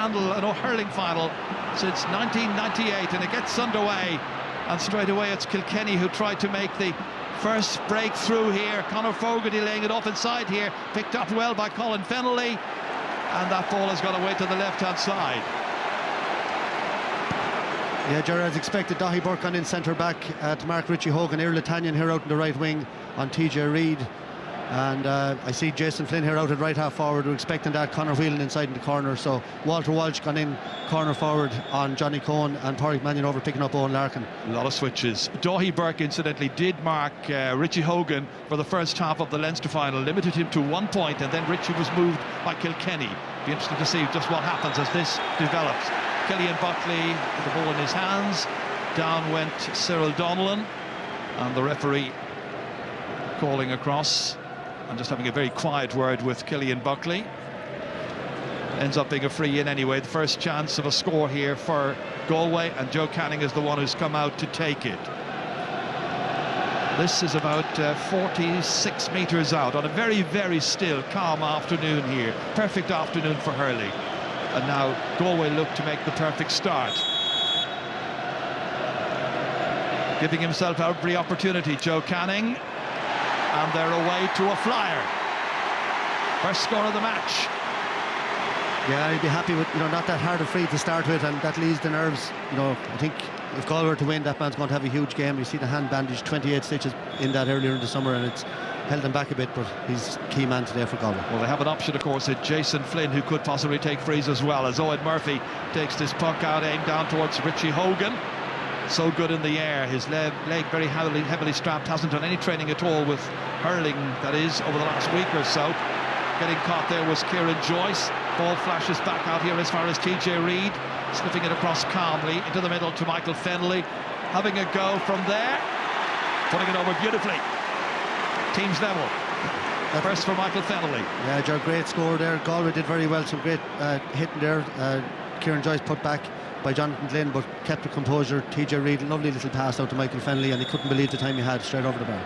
handle an hurling final since 1998, and it gets underway, and straight away it's Kilkenny who tried to make the first breakthrough here. Conor Fogarty laying it off inside here, picked up well by Colin Fennelly, and that ball has gone away to the left-hand side. Yeah, Gerard, as expected, Dahi Burke on in centre back to mark Richie Hogan. Irla Tanyan here out in the right wing on TJ Reid. And I see Jason Flynn here out at right half forward. We're expecting that. Conor Whelan inside in the corner. So Walter Walsh gone in corner forward on Johnny Cohen, and Pádraig Mannion over picking up Owen Larkin. A lot of switches. Dahi Burke incidentally did mark Richie Hogan for the first half of the Leinster final, limited him to 1 point, and then Richie was moved by Kilkenny. Be interesting to see just what happens as this develops. Killian Buckley with the ball in his hands. Down went Cyril Donnellan, and the referee calling across and just having a very quiet word with Killian Buckley. Ends up being a free in anyway. The first chance of a score here for Galway, and Joe Canning is the one who's come out to take it. This is about 46 metres out on a very, very still, calm afternoon here. Perfect afternoon for hurling. And now Galway look to make the perfect start. Giving himself every opportunity, Joe Canning. And they're away to a flyer. First score of the match. Yeah, I'd be happy with, not that hard a free to start with, and that leaves the nerves. I think if Galway were to win, that man's going to have a huge game. You see the hand bandage, 28 stitches in that earlier in the summer, and it's held him back a bit, but he's key man today for Galway. Well, they have an option, of course, at Jason Flynn, who could possibly take frees as well, as Owen Murphy takes this puck out, aimed down towards Richie Hogan. So good in the air, his leg very heavily strapped, hasn't done any training at all with hurling, that is, over the last week or so. Getting caught there was Kieran Joyce. Ball flashes back out here as far as TJ Reid, slipping it across calmly into the middle to Michael Fennelly, having a go from there, putting it over beautifully. Teams level. First for Michael Fennelly. Yeah, Joe, great score there. Galway did very well, some great hitting there. Kieran Joyce put back by Jonathan Glynn, but kept the composure. TJ Reid, lovely little pass out to Michael Fennelly, and he couldn't believe the time he had straight over the bar.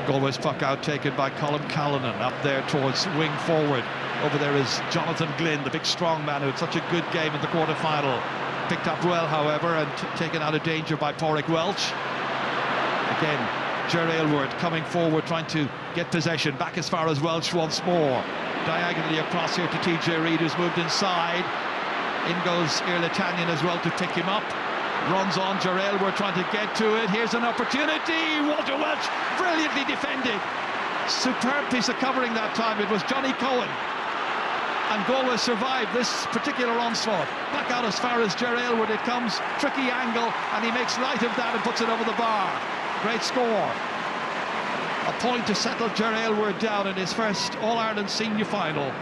Galway's puck out taken by Colin Callanan up there towards wing forward. Over there is Jonathan Glynn, the big strong man who had such a good game in the quarter-final. Picked up well, however, and taken out of danger by Pádraig Welch. Again, Ger Aylward coming forward, trying to get possession. Back as far as Welch once more. Diagonally across here to TJ Reid, who's moved inside. In goes Irla Tanyan as well to pick him up. Runs on, Ger Aylward trying to get to it. Here's an opportunity. Walter Welch brilliantly defended. Superb piece of covering that time. It was Johnny Cohen. And Galway survived this particular onslaught. Back out as far as Ger Aylward it comes. Tricky angle, and he makes light of that and puts it over the bar. Great score. A point to settle Ger Aylward down in his first All-Ireland senior final.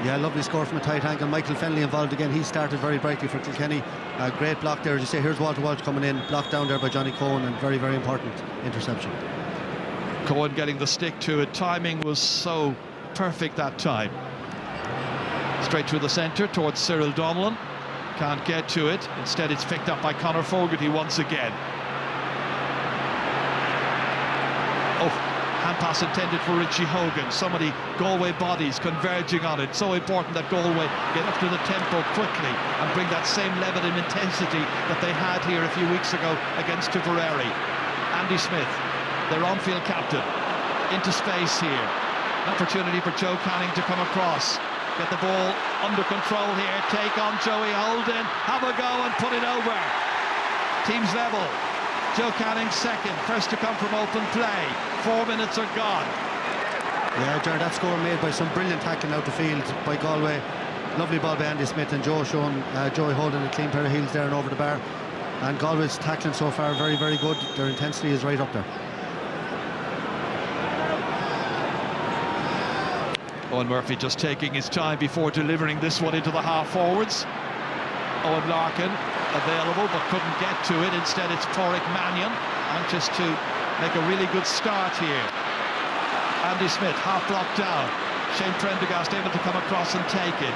Yeah, lovely score from a tight angle. Michael Fennelly involved again. He started very brightly for Kilkenny. Great block there, as you say. Here's Walter Walsh coming in, blocked down there by Johnny Cohen, and very, very important interception. Cohen getting the stick to it. Timing was so perfect that time. Straight through the centre towards Cyril Donnellan. Can't get to it. Instead, it's picked up by Conor Fogarty once again. Oh, hand pass intended for Richie Hogan. So many Galway bodies converging on it. So important that Galway get up to the tempo quickly and bring that same level of intensity that they had here a few weeks ago against Tipperary. Andy Smith, their on-field captain, into space here. An opportunity for Joe Canning to come across. Get the ball under control here. Take on Joey Holden. Have a go and put it over. Teams level. Joe Canning second, first to come from open play. 4 minutes are gone. Yeah, Jared, that score made by some brilliant tackling out the field by Galway. Lovely ball by Andy Smith, and Joe showing Joey Holden a clean pair of heels there and over the bar. And Galway's tackling so far very, very good. Their intensity is right up there. Owen Murphy just taking his time before delivering this one into the half forwards. Owen Larkin available but couldn't get to it. Instead it's Pádraig Mannion, anxious to make a really good start here. Andy Smith half blocked down. Shane Prendergast able to come across and take it.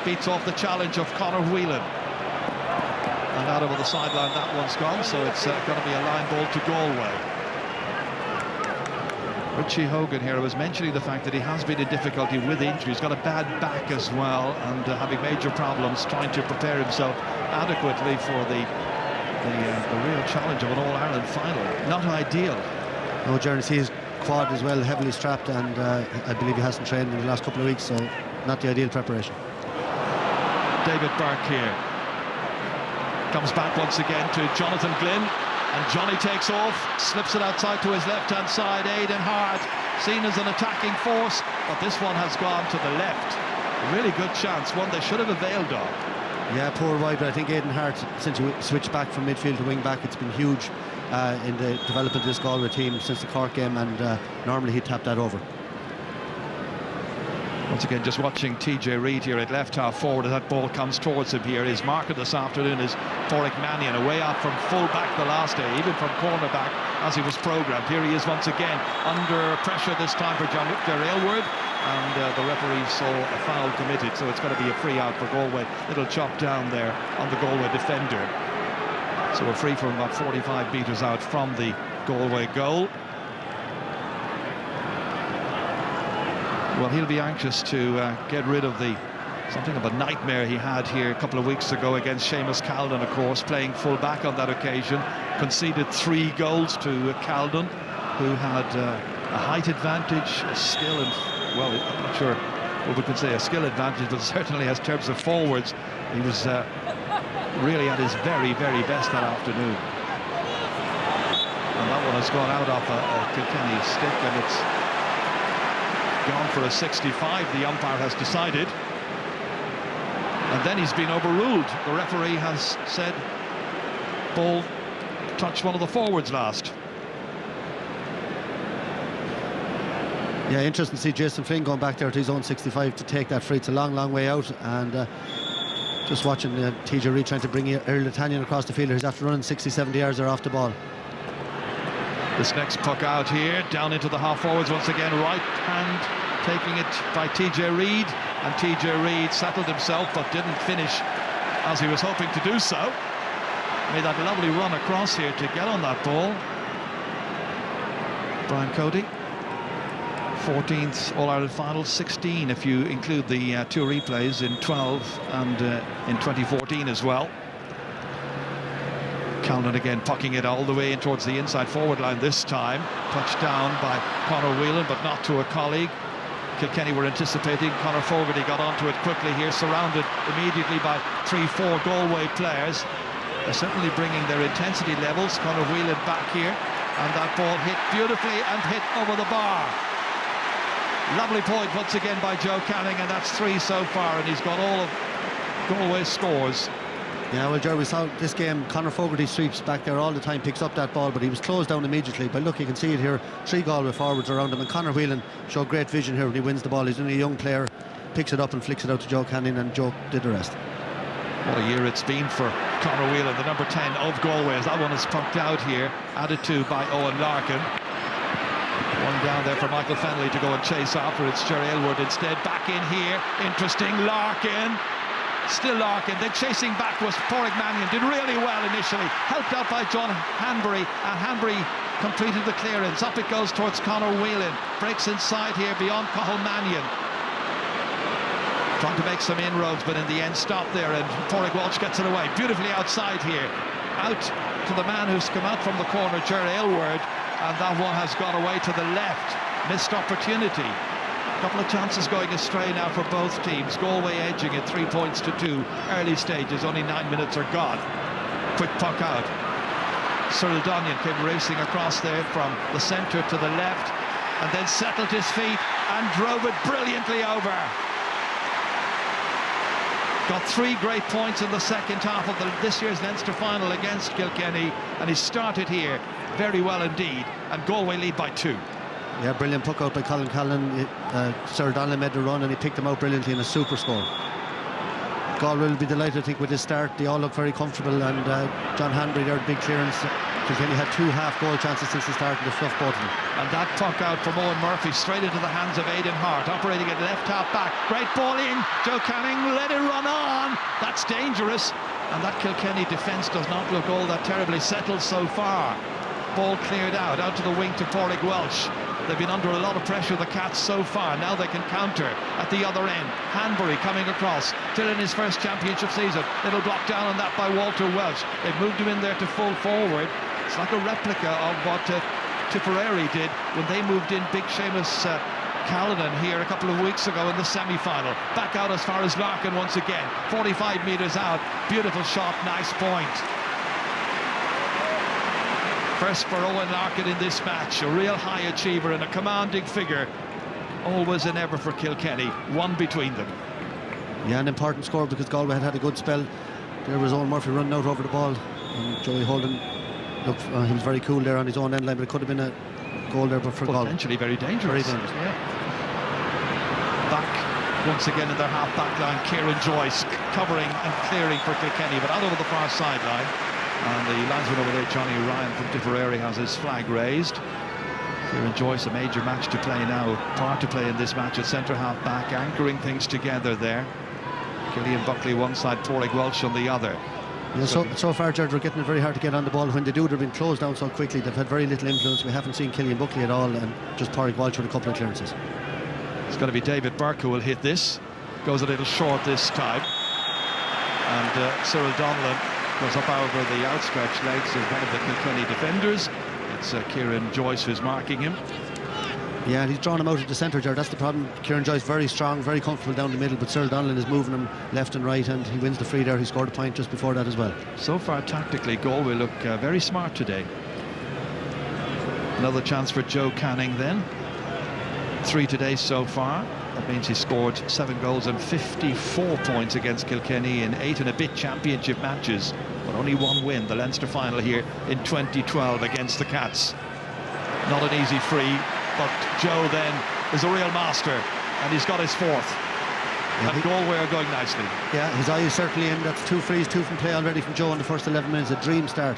Beats off the challenge of Conor Whelan. And out over the sideline, that one's gone, so it's going to be a line ball to Galway. Richie Hogan here was mentioning the fact that he has been in difficulty with injury. He's got a bad back as well, and having major problems trying to prepare himself adequately for the real challenge of an All-Ireland final. Not ideal. No, Jerry, see his quad as well, heavily strapped, and I believe he hasn't trained in the last couple of weeks, so not the ideal preparation. David Burke here comes back once again to Jonathan Glynn, and Johnny takes off, slips it outside to his left-hand side. Aidan Hart seen as an attacking force, but this one has gone to the left. A really good chance, one they should have availed of. Yeah, poor wide, but I think Aidan Hart, since he switched back from midfield to wing back, it's been huge in the development of this Galway team since the Cork game, and normally he'd tap that over. Once again, just watching TJ Reid here at left half forward as that ball comes towards him here. His marker this afternoon is Pádraig Mannion, away out from full back the last day, even from cornerback as he was programmed. Here he is once again under pressure, this time for Ger Aylward, and the referee saw a foul committed, so it's going to be a free out for Galway. Little chop down there on the Galway defender. So a free from about 45 metres out from the Galway goal. Well, he'll be anxious to get rid of something of a nightmare he had here a couple of weeks ago against Seamus Calden, of course, playing full back on that occasion. Conceded 3 goals to Calden, who had a height advantage, a skill, and, well, I'm not sure what we could say a skill advantage, but certainly as terms of forwards, he was really at his very, very best that afternoon. And that one has gone out off a Kilkenny stick, and it's gone for a 65, the umpire has decided. And then he's been overruled. The referee has said ball touched one of the forwards last. Yeah, interesting to see Jason Flynn going back there to his own 65 to take that free. It's a long, long way out, and just watching TJ Reid trying to bring Earl Italian across the field. He's after running 60-70 yards there off the ball. This next puck out here, down into the half forwards once again, right hand taking it by TJ Reid, and TJ Reid settled himself but didn't finish as he was hoping to do so. Made that lovely run across here to get on that ball. Brian Cody, 14th All-Ireland final, 16 if you include the 2 replays in 12 and in 2014 as well. Calden again pucking it all the way in towards the inside forward line this time. Touched down by Conor Whelan, but not to a colleague. Kilkenny were anticipating. Conor Fogarty got onto it quickly here, surrounded immediately by 3-4 Galway players. They're certainly bringing their intensity levels. Conor Whelan back here, and that ball hit beautifully and hit over the bar. Lovely point once again by Joe Canning, and that's 3 so far, and he's got all of Galway's scores. Yeah, well, Jerry, we saw this game, Conor Fogarty sweeps back there all the time, picks up that ball, but he was closed down immediately. But look, you can see it here, 3 Galway forwards around him, and Conor Whelan showed great vision here when he wins the ball. He's only a young player, picks it up and flicks it out to Joe Canning, and Joe did the rest. What a year it's been for Conor Whelan, the number 10 of Galway, as that one is pumped out here, added to by Owen Larkin. One down there for Michael Fennelly to go and chase after. It's Ger Aylward instead, back in here, interesting, Larkin. Still Larkin, then chasing back was Pádraig Mannion, did really well initially, helped out by John Hanbury, and Hanbury completed the clearance. Up it goes towards Conor Whelan, breaks inside here beyond Cathal Mannion. Trying to make some inroads, but in the end stopped there, and Pádraig Walsh gets it away, beautifully outside here. Out to the man who's come out from the corner, Ger Aylward, and that one has gone away to the left. Missed opportunity. Couple of chances going astray now for both teams. Galway edging it 3 points to 2. Early stages, only 9 minutes are gone. Quick puck out. Cyril Donyan came racing across there from the centre to the left, and then settled his feet and drove it brilliantly over. Got 3 great points in the second half of this year's Leinster final against Kilkenny, and he started here very well indeed, and Galway lead by 2. Yeah, brilliant puck out by Colin Callan. Sir Donnelly made the run and he picked them out brilliantly in a super score. Galway will be delighted, I think, with this start. They all look very comfortable, and John Hanbury there, big clearance. Kilkenny had 2 half-goal chances since the start, and they fluffed both of them. And that puck out from Owen Murphy straight into the hands of Aidan Hart, operating at left half back. Great ball in. Joe Canning let it run on. That's dangerous. And that Kilkenny defence does not look all that terribly settled so far. Ball cleared out to the wing to Pádraig Walsh. They've been under a lot of pressure, the Cats, so far. Now they can counter at the other end. Hanbury coming across, still in his first championship season. Little block down on that by Walter Welsh. They've moved him in there to full forward. It's like a replica of what Tipperary did when they moved in big Seamus Callanan here a couple of weeks ago in the semi-final. Back out as far as Larkin once again. 45 metres out. Beautiful shot, nice point. First for Owen Larkin in this match, a real high achiever and a commanding figure. Always and ever for Kilkenny, one between them. Yeah, an important score because Galway had a good spell. There was Owen Murphy running out over the ball, and Joey Holden looked, he was very cool there on his own end line, but it could have been a goal there, but for Galway. Potentially very dangerous. Very dangerous. Yeah. Back once again in their half-back line, Kieran Joyce covering and clearing for Kilkenny, but out over the far sideline. And the linesman over there, Johnny Ryan from Tipperary, has his flag raised. Kieran Joyce, a major match to play now, part to play in this match at centre half-back, anchoring things together there. Killian Buckley one side, Pádraig Walsh on the other. Yeah, so far, George, we're getting it very hard to get on the ball. When they do, they've been closed down so quickly. They've had very little influence. We haven't seen Killian Buckley at all, and just Pádraig Walsh with a couple of clearances. It's going to be David Burke who will hit this. Goes a little short this time. And Cyril Donlan goes up over the outstretched legs of one of the Kilkenny defenders. It's Kieran Joyce who's marking him. Yeah, he's drawn him out of the centre, Jared. That's the problem. Kieran Joyce very strong, very comfortable down the middle, but Cyril Donlan is moving him left and right, and he wins the free there. He scored a point just before that as well. So far, tactically, Galway look very smart today. Another chance for Joe Canning then. 3 today so far. That means he scored 7 goals and 54 points against Kilkenny in 8 and a bit championship matches, but only 1 win, the Leinster final here in 2012 against the Cats. Not an easy free, but Joe then is a real master, and he's got his 4th. Yeah, and Galway are going nicely. Yeah, his eye is certainly in. That's 2 frees, 2 from play already from Joe in the first 11 minutes. A dream start.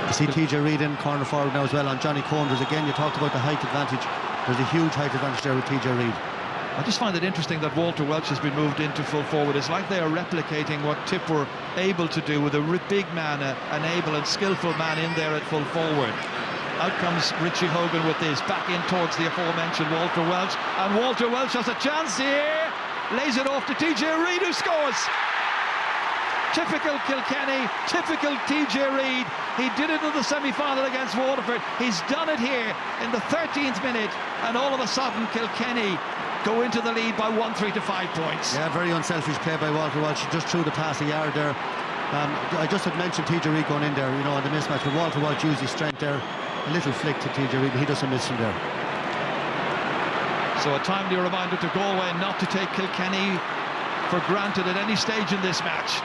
You see TJ Reid in corner forward now as well on Johnny Combs. Again, you talked about the height advantage. There's a huge height advantage there with TJ Reid. I just find it interesting that Walter Welsh has been moved into full forward. It's like they are replicating what Tip were able to do with a big man, an able and skillful man in there at full forward. Out comes Richie Hogan with this, back in towards the aforementioned Walter Welsh, and Walter Welsh has a chance here, lays it off to TJ Reid, who scores. Typical Kilkenny, typical TJ Reid. He did it in the semi-final against Waterford. He's done it here in the 13th minute, and all of a sudden Kilkenny go into the lead by 1-3 to 5 points. Yeah, very unselfish play by Walter Welsh. He just threw the pass a yard there. I just had mentioned TJ Reid going in there, you know, on the mismatch, but Walter Welsh used his strength there. A little flick to TJ Reid, he doesn't miss him there. So a timely reminder to Galway not to take Kilkenny for granted at any stage in this match.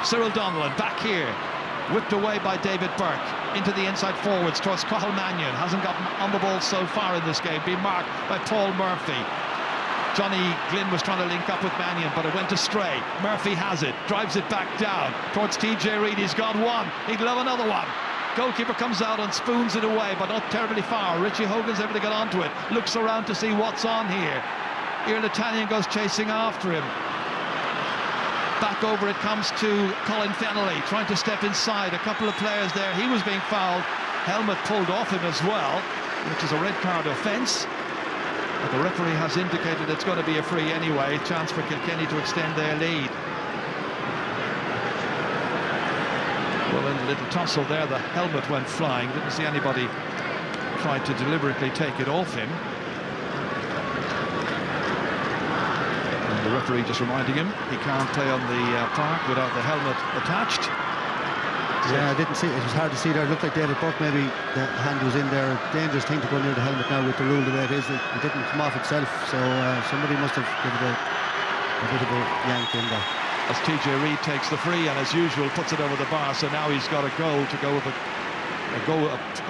Cyril Donlan back here, whipped away by David Burke into the inside forwards towards Cathal Mannion. Hasn't gotten on the ball so far in this game, being marked by Paul Murphy. Johnny Glynn was trying to link up with Mannion, but it went astray. Murphy has it, drives it back down towards TJ Reid. He's got one, he'd love another one. Goalkeeper comes out and spoons it away, but not terribly far. Richie Hogan's able to get onto it, looks around to see what's on here. Iarla Italian goes chasing after him. Back over it comes to Colin Fennelly, trying to step inside. A couple of players there. He was being fouled. Helmet pulled off him as well, which is a red card offence. But the referee has indicated it's going to be a free anyway. Chance for Kilkenny to extend their lead. Well, in a little tussle there, the helmet went flying. Didn't see anybody try to deliberately take it off him. And the referee just reminding him he can't play on the park without the helmet attached. Yeah, I didn't see it. It was hard to see there. It looked like David Burke, maybe the hand was in there. Dangerous thing to go near the helmet now with the rule the way it is. It didn't come off itself, so somebody must have given it a bit of a yank in there. As TJ Reid takes the free and, as usual, puts it over the bar. So now he's got a goal to go with a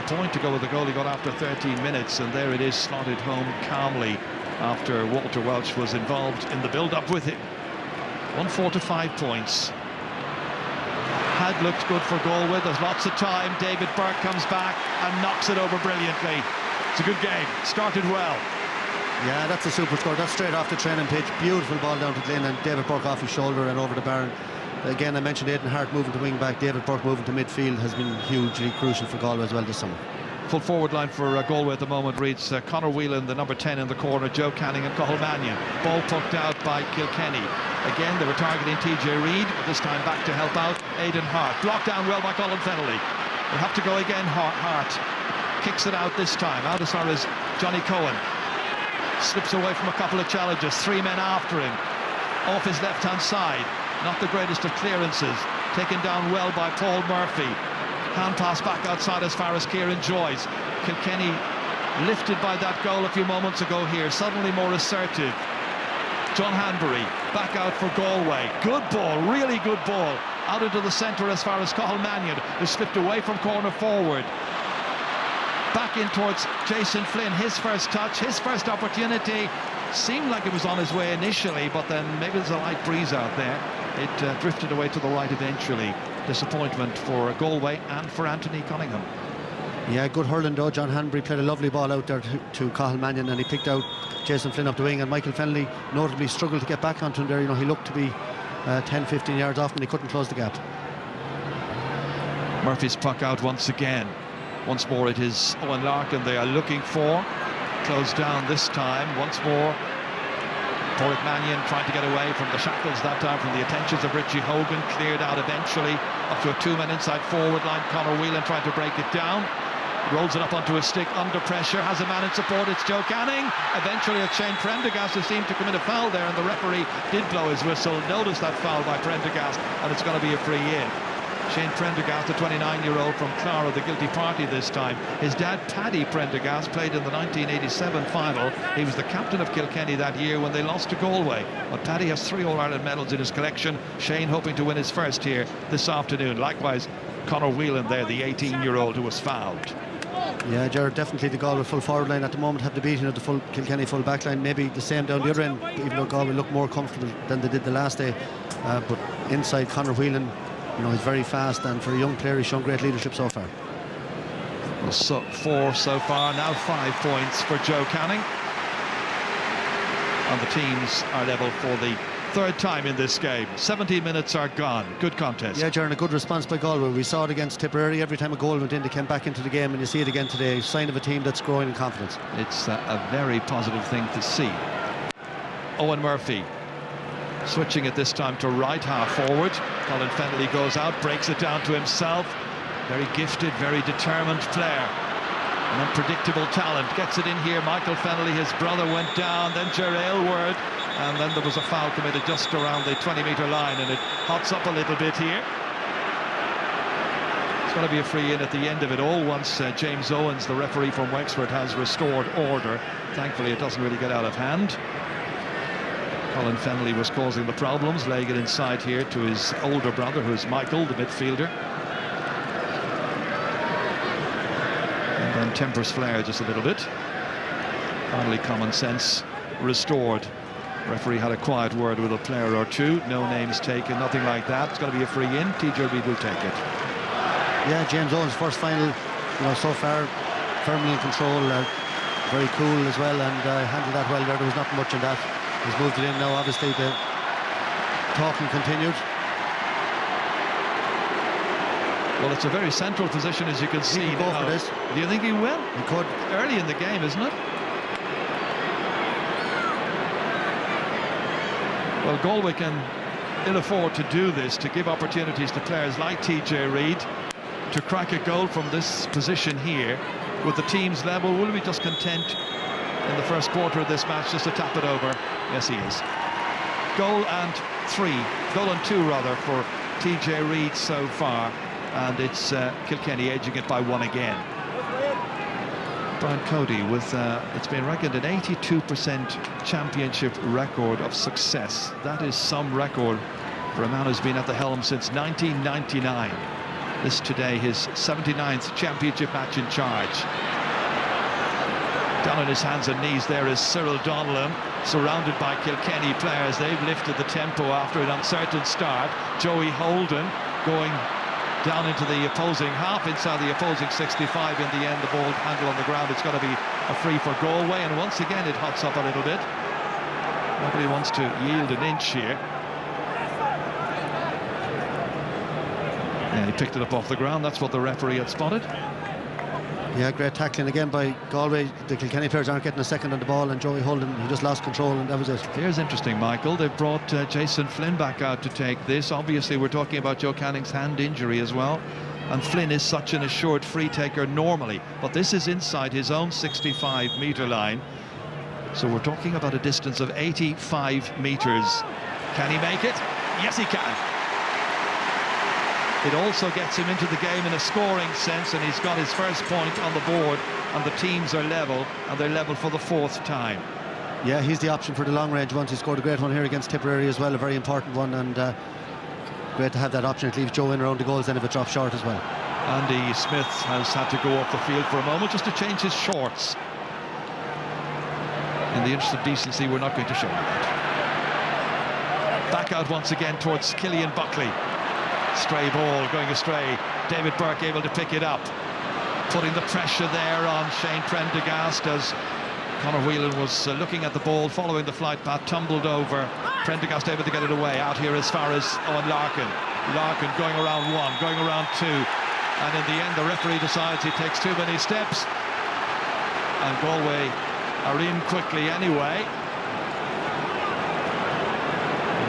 point to go with the goal he got after 13 minutes, and there it is, slotted home calmly after Walter Welsh was involved in the build-up with it. 1-4 to 5 points. Had looked good for Galway. There's lots of time. David Burke comes back and knocks it over brilliantly. It's a good game. Started well. Yeah, that's a super score. That's straight off the training pitch. Beautiful ball down to Glynn, and David Burke off his shoulder and over the bar. Again, I mentioned Aidan Hart moving to wing back. David Burke moving to midfield has been hugely crucial for Galway as well this summer. full forward line for Galway at the moment reads Conor Whelan, the number 10 in the corner, Joe Canning and Cathal Mannion. Ball poked out by Kilkenny. Again, they were targeting TJ Reid, but this time back to help out Aidan Hart. Blocked down well by Colin Fennelly. We'll have to go again. Hart kicks it out this time, out as far as Johnny Cohen. Slips away from a couple of challenges, 3 men after him. Off his left-hand side, not the greatest of clearances. Taken down well by Paul Murphy. Hand pass back outside as far as Kieran Joyce. Kilkenny lifted by that goal a few moments ago here, suddenly more assertive. John Hanbury back out for Galway. Good ball, really good ball. Out into the centre as far as Cathal Mannion, who slipped away from corner forward. Back in towards Jason Flynn, his first touch, his first opportunity. Seemed like it was on his way initially, but then maybe there's a light breeze out there. It drifted away to the right eventually. Disappointment for Galway and for Anthony Cunningham. Yeah, good hurling though. John Hanbury played a lovely ball out there to Cathal Mannion, and he picked out Jason Flynn up the wing, and Michael Fennelly notably struggled to get back onto him there. You know, he looked to be 10-15 yards off and he couldn't close the gap. Murphy's puck out once again. Once more it is Owen Larkin they are looking for. Closed down this time once more. Porrick Mannion trying to get away from the shackles that time from the attentions of Richie Hogan. Cleared out eventually up to a 2-man inside forward line. Conor Whelan trying to break it down. Rolls it up onto a stick under pressure. Has a man in support. It's Joe Canning. Eventually it's Shane Prendergast who seemed to commit a foul there, and the referee did blow his whistle. Noticed that foul by Prendergast, and it's going to be a free in. Shane Prendergast, the 29-year-old from Clara, the guilty party this time. His dad, Paddy Prendergast, played in the 1987 final. He was the captain of Kilkenny that year when they lost to Galway. But Paddy has 3 All-Ireland medals in his collection. Shane hoping to win his first here this afternoon. Likewise, Conor Whelan there, the 18-year-old who was fouled. Yeah, Gerard, definitely the Galway full forward line at the moment have the beating of the full Kilkenny full back line. Maybe the same down the other end, even though Galway look more comfortable than they did the last day. But inside, Conor Whelan, you know, he's very fast, and for a young player he's shown great leadership so far. Well, 4 so far, now 5 points for Joe Canning. And the teams are level for the 3rd time in this game. 17 minutes are gone. Good contest. Yeah, Jaron, a good response by Galway. We saw it against Tipperary. Every time a goal went in, they came back into the game, and you see it again today. Sign of a team that's growing in confidence. It's a very positive thing to see. Owen Murphy switching it this time to right half forward. Colin Fennelly goes out, breaks it down to himself. Very gifted, very determined player. An unpredictable talent. Gets it in here. Michael Fennelly, his brother, went down. Then Ger Aylward. And then there was a foul committed just around the 20-metre line, and it hots up a little bit here. It's going to be a free in at the end of it all once James Owens, the referee from Wexford, has restored order. Thankfully, it doesn't really get out of hand. Colin Fennelly was causing the problems, laying it inside here to his older brother, who's Michael, the midfielder. And then tempers flare just a little bit. Finally, common sense restored. Referee had a quiet word with a player or two. No names taken, nothing like that. It's going to be a free in. TJ Reid will take it. Yeah, James Owens' first final, you know, so far firmly in control, very cool as well, and handled that well there. There was not much in that. He's moved it in now. Obviously the talking continued. Well, it's a very central position, as you can see. He can go for this. Do you think he will? He could. Early in the game, isn't it? Well, Galway can ill afford to do this, to give opportunities to players like TJ Reid to crack a goal from this position here. With the team's level, will we just content in the first quarter of this match just to tap it over? Yes, he is. Goal and 2 rather for TJ Reid so far, and it's Kilkenny edging it by 1 again. Brian Cody with it's been reckoned an 82% championship record of success. That is some record for a man who's been at the helm since 1999. This today his 79th championship match in charge. Down on his hands and knees there is Cyril Donnellan, surrounded by Kilkenny players. They've lifted the tempo after an uncertain start. Joey Holden going down into the opposing half, inside the opposing 65. In the end, the ball handle on the ground. It's got to be a free for Galway, and once again it hots up a little bit. Nobody wants to yield an inch here. Yeah, he picked it up off the ground. That's what the referee had spotted. Yeah, great tackling again by Galway. The Kilkenny players aren't getting a second on the ball, and Joey Holden, he just lost control, and that was it. Here's interesting, Michael. They've brought Jason Flynn back out to take this. Obviously, we're talking about Joe Canning's hand injury as well. And Flynn is such an assured free taker normally. But this is inside his own 65-metre line. So we're talking about a distance of 85 metres. Can he make it? Yes, he can. It also gets him into the game in a scoring sense, and he's got his first point on the board, and the teams are level, and they're level for the 4th time. Yeah, he's the option for the long range ones. He scored a great one here against Tipperary as well, a very important one, and great to have that option. It leaves Joe in around the goals then if it drops short as well. Andy Smith has had to go off the field for a moment just to change his shorts. In the interest of decency, we're not going to show you that. Back out once again towards Killian Buckley. Stray ball going astray. David Burke able to pick it up, putting the pressure there on Shane Prendergast as Conor Whelan was looking at the ball, following the flight path, tumbled over. Prendergast able to get it away, out here as far as Owen Larkin. Larkin going around 1, going around 2, and in the end the referee decides he takes too many steps, and Galway are in quickly anyway.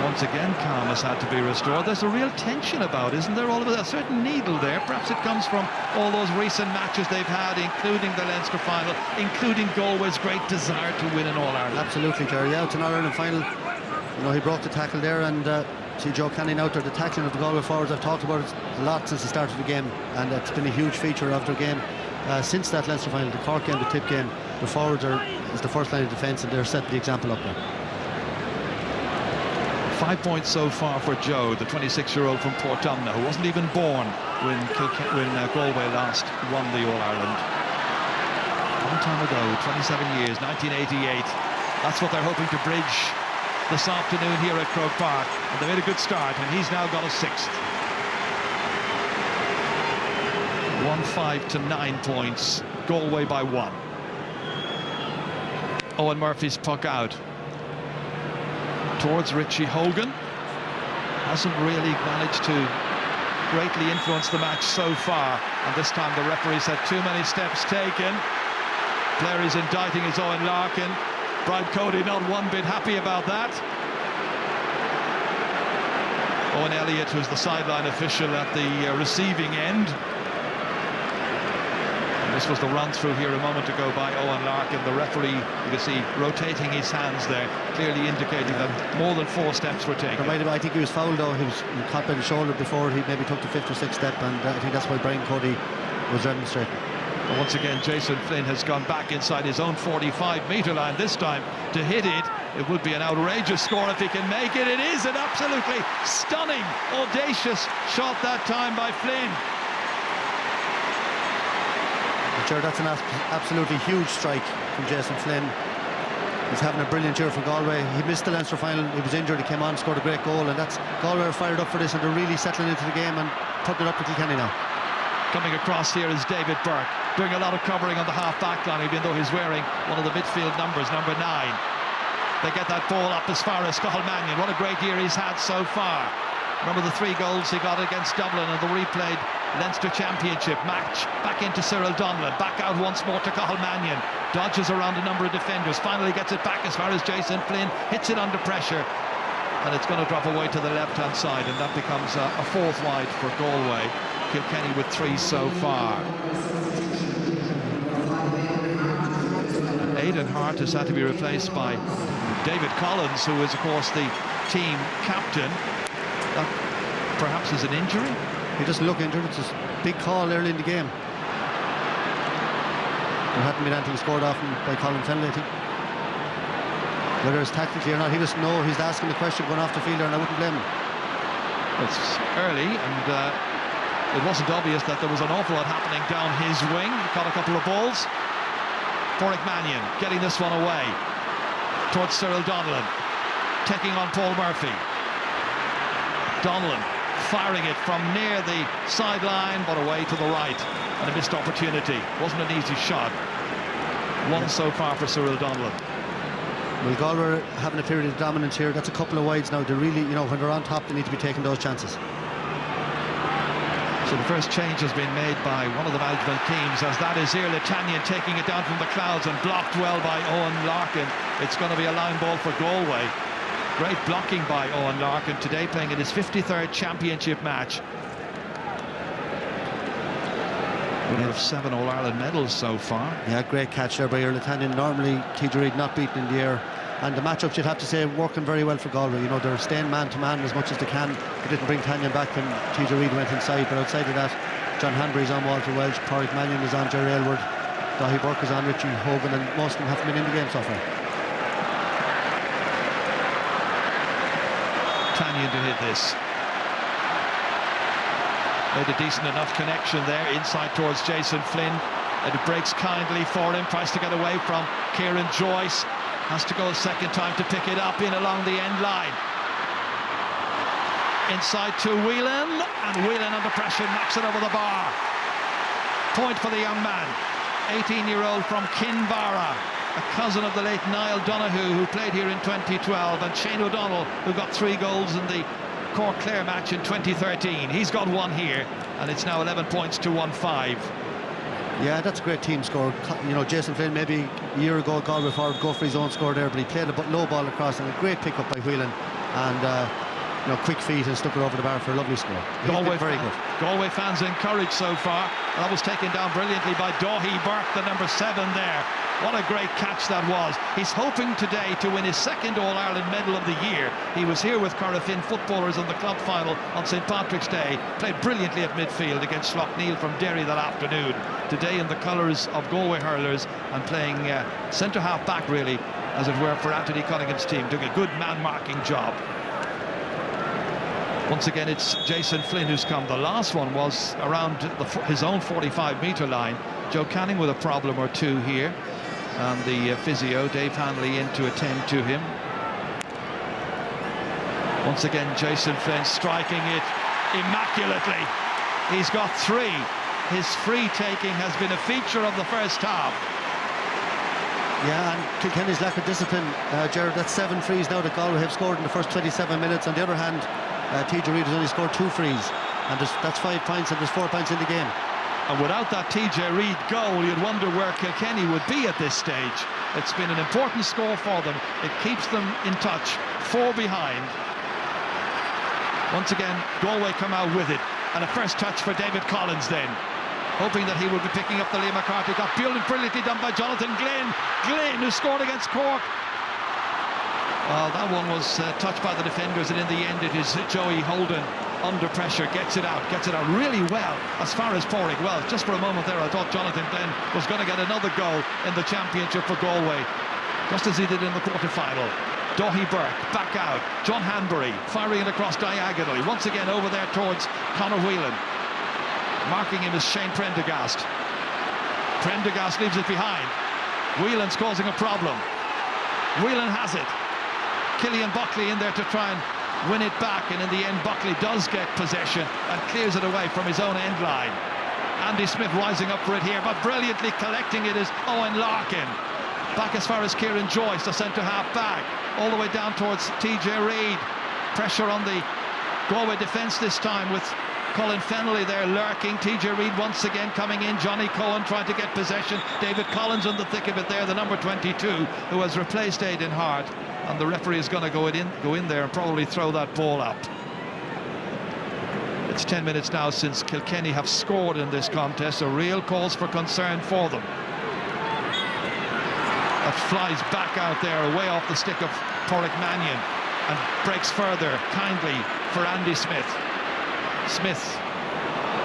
Once again, calm has had to be restored. There's a real tension about, isn't there? All of a certain needle there. Perhaps it comes from all those recent matches they've had, including the Leinster final, including Galway's great desire to win in All-Ireland. Absolutely, Jerry. Yeah, it's an All-Ireland final. You know, he broke the tackle there, and see Joe Canning out there. The tackling of the Galway forwards, I've talked about it a lot since the start of the game, and it's been a huge feature of their game since that Leinster final. The Cork game, the Tip game, the forwards is the first line of defence, and they're setting the example up there. 5 points so far for Joe, the 26-year-old from Portumna, who wasn't even born when Galway last won the All-Ireland. Long time ago, 27 years, 1988. That's what they're hoping to bridge this afternoon here at Croke Park. And they made a good start, and he's now got a 6th. 1-5 to 9 points, Galway by 1. Owen Murphy's puck out towards Richie Hogan. Hasn't really managed to greatly influence the match so far, and this time the referee said too many steps taken. Player is indicting his Owen Larkin. Brian Cody not one bit happy about that. Owen Elliott, who's the sideline official at the receiving end. This was the run-through here a moment ago by Owen Larkin. The referee, you can see, rotating his hands there, clearly indicating that more than 4 steps were taken. I think he was fouled, though. He was caught by the shoulder before he maybe took the 5th or 6th step, and I think that's why Brian Cody was demonstrating. But once again, Jason Flynn has gone back inside his own 45-metre line this time to hit it. It would be an outrageous score if he can make it. It is an absolutely stunning, audacious shot that time by Flynn. Sure, that's an absolutely huge strike from Jason Flynn. He's having a brilliant year for Galway. He missed the Leinster final, he was injured, he came on, scored a great goal, and that's Galway are fired up for this, and they're really settling into the game and putting it up to Kilkenny now. Coming across here is David Burke, doing a lot of covering on the half-back line, even though he's wearing one of the midfield numbers, number 9. They get that ball up as far as Cathal Mannion. What a great year he's had so far. Remember the 3 goals he got against Dublin in the replayed Leinster Championship match. Back into Cyril Donlan, back out once more to Cathal Mannion. Dodges around a number of defenders, finally gets it back as far as Jason Flynn, hits it under pressure, and it's going to drop away to the left-hand side, and that becomes a 4th wide for Galway. Kilkenny with 3 so far. Aidan Hart has had to be replaced by David Collins, who is, of course, the team captain. That perhaps is an injury. He doesn't look injured. It's a big call early in the game. There hadn't been anything scored off by Colin Fennelly, I think. Whether it's tactically or not, he doesn't know. He's asking the question going off the field there, and I wouldn't blame him. It's early, and it wasn't obvious that there was an awful lot happening down his wing. He caught a couple of balls. Porrick Mannion getting this one away towards Cyril Donlan, taking on Paul Murphy. Donlan firing it from near the sideline, but away to the right, and a missed opportunity. Wasn't an easy shot. 1 so far for Cyril Donlan. Well, Galway having a period of dominance here. That's a couple of wides now. They really, you know, when they're on top, they need to be taking those chances. So the first change has been made by one of the management teams, as that is Irlitanyan taking it down from the clouds and blocked well by Owen Larkin. It's going to be a line ball for Galway. Great blocking by Owen Larkin today, playing in his 53rd championship match. Winner of 7 All-Ireland medals so far. Yeah, great catch there by Irlitanyan. Normally TJ Reid not beaten in the air, and the matchups, you'd have to say, working very well for Galway. You know, they're staying man-to-man as much as they can. They didn't bring Tanyan back when TJ Reid went inside, but outside of that, John Hanbury's on Walter Welch, Pádraig Mannion is on Jerry Aylward, Dahi Burke is on Richie Hogan, and most of them haven't been in the game so far. Tanyan to hit this. Made a decent enough connection there, inside towards Jason Flynn. And it breaks kindly for him, tries to get away from Kieran Joyce. Has to go a second time to pick it up in along the end line. Inside to Whelan, and Whelan under pressure knocks it over the bar. Point for the young man, 18-year-old from Kinvara, a cousin of the late Niall Donoghue, who played here in 2012, and Shane O'Donnell, who got 3 goals in the Cork-Clare match in 2013. He's got 1 here, and it's now 11 points to 1-5. Yeah, that's a great team score. You know, Jason Flynn, maybe a year ago, Galway forward, go for his own score there, but he played a low ball across, and a great pick up by Whelan, and you know, quick feet, and stuck it over the bar for a lovely score. Galway, very good. Galway fans encouraged so far. That was taken down brilliantly by Dahi Burke, the number 7 there. What a great catch that was. He's hoping today to win his 2nd All-Ireland medal of the year. He was here with Corofin footballers in the club final on St Patrick's Day. Played brilliantly at midfield against Sloughneel from Derry that afternoon. Today in the colours of Galway hurlers, and playing centre-half back, really, as it were, for Anthony Cunningham's team. Doing a good man-marking job. Once again, it's Jason Flynn who's come. The last one was around his own 45-metre line. Joe Canning with a problem or 2 here. And the physio, Dave Hanley, in to attend to him. Once again, Jason Flynn striking it immaculately. He's got 3. His free taking has been a feature of the first half. Yeah, and Kilkenny's lack of discipline, Gerard, that's 7 frees now that Galway have scored in the first 27 minutes. On the other hand, TJ Reid has only scored 2 frees, and that's 5 points, and there's 4 points in the game. And without that TJ Reid goal, you'd wonder where Kilkenny would be at this stage. It's been an important score for them. It keeps them in touch, 4 behind. Once again, Galway come out with it, and a first touch for David Collins then, hoping that he would be picking up the Liam McCarthy. Got brilliantly done by Jonathan Glynn. Glynn, who scored against Cork. Well, that one was touched by the defenders, and in the end it is Joey Holden under pressure, gets it out really well as far as Pádraig. Well, just for a moment there I thought Jonathan Glynn was going to get another goal in the championship for Galway, just as he did in the quarter-final. Dahi Burke back out, John Hanbury firing it across diagonally, once again over there towards Conor Whelan. Marking him is Shane Prendergast. Prendergast leaves it behind. Whelan's causing a problem. Whelan has it. Killian Buckley in there to try and win it back, and in the end Buckley does get possession and clears it away from his own end line. Andy Smith rising up for it here, but brilliantly collecting it is Owen Larkin. Back as far as Kieran Joyce, the centre-half back, all the way down towards TJ Reid. Pressure on the Galway defence this time, with Colin Fennelly there lurking. TJ Reid once again coming in. Johnny Cohen trying to get possession. David Collins in the thick of it there, the number 22, who has replaced Aidan Hart. And the referee is going to go in there and probably throw that ball up. It's 10 minutes now since Kilkenny have scored in this contest. A real cause for concern for them. That flies back out there, away off the stick of Pádraig Mannion, and breaks further kindly for Andy Smith. Smith,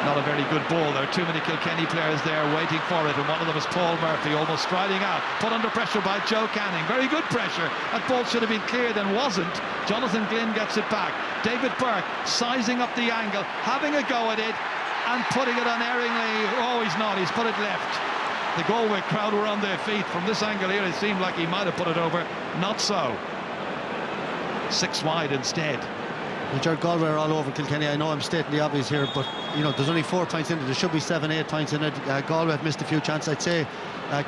not a very good ball. There are too many Kilkenny players there waiting for it, and one of them is Paul Murphy, almost striding out, put under pressure by Joe Canning. Very good pressure. That ball should have been cleared and wasn't. Jonathan Glynn gets it back. David Burke sizing up the angle, having a go at it, and putting it unerringly. Oh, he's not. He's put it left. The Galway crowd were on their feet. From this angle here, it seemed like he might have put it over. Not so. 6 wide instead. Well, Galway are all over Kilkenny. I know I'm stating the obvious here, but you know, there's only 4 points in it. There should be 7-8 points in it. Galway have missed a few chances. I'd say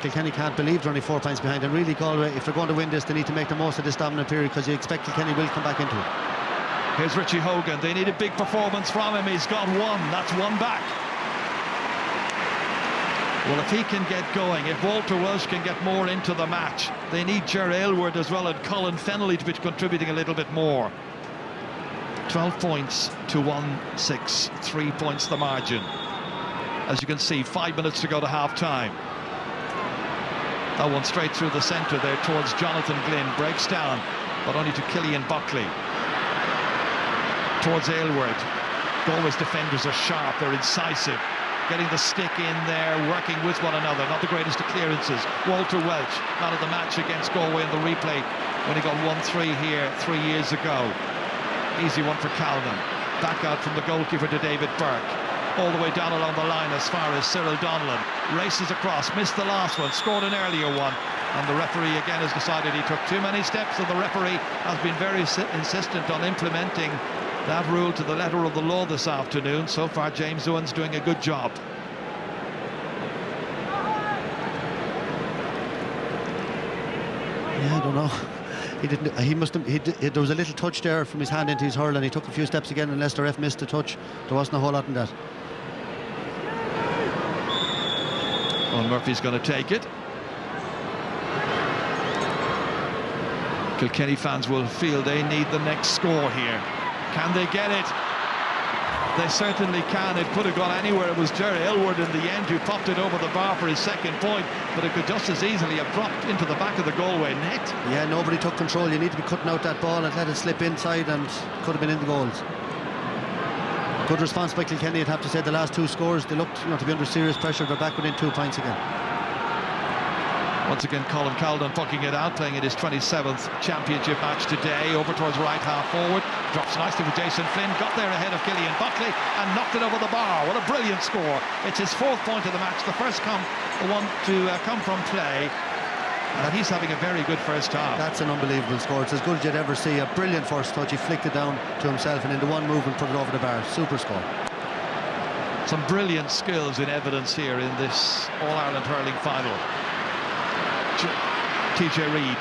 Kilkenny can't believe they're only 4 points behind, and really Galway, if they're going to win this, they need to make the most of this dominant period, because you expect Kilkenny will come back into it. Here's Richie Hogan. They need a big performance from him. He's got one. That's one back. Well, if he can get going, if Walter Welsh can get more into the match, they need Ger Aylward as well and Colin Fennelly to be contributing a little bit more. 12 points to 1-6, 3 points the margin. As you can see, 5 minutes to go to half-time. That one straight through the centre there towards Jonathan Glynn, breaks down, but only to Killian Buckley. Towards Aylward. Galway's defenders are sharp, they're incisive. Getting the stick in there, working with one another. Not the greatest of clearances. Walter Welch, man of the match against Galway in the replay when he got 1-3 here 3 years ago. Easy one for Calvin. Back out from the goalkeeper to David Burke. All the way down along the line as far as Cyril Donlan. Races across, missed the last one, scored an earlier one. And the referee again has decided he took too many steps, and the referee has been very insistent on implementing that rule to the letter of the law this afternoon. So far, James Owen's doing a good job. Yeah, I don't know. He didn't. He must have. There was a little touch there from his hand into his hurl, and he took a few steps again. Unless the ref missed the touch, there wasn't a whole lot in that. Well, Murphy's going to take it. Kilkenny fans will feel they need the next score here. Can they get it? They certainly can. It could have gone anywhere. It was Ger Aylward in the end who popped it over the bar for his second point, but it could just as easily have dropped into the back of the Galway net. Yeah, nobody took control. You need to be cutting out that ball and let it slip inside, and could have been in the goals. Good response by Kilkenny, I'd have to say. The last two scores, they looked, to be under serious pressure. They're back within 2 points again. Once again, Colin Calden pucking it out, playing in his 27th championship match today. Over towards right half forward. Drops nicely for Jason Flynn. Got there ahead of Killian Buckley and knocked it over the bar. What a brilliant score. It's his 4th point of the match. The first one to come from play. And he's having a very good first half. That's an unbelievable score. It's as good as you'd ever see. A brilliant first touch. He flicked it down to himself and into one move and put it over the bar. Super score. Some brilliant skills in evidence here in this All-Ireland hurling final. TJ Reid.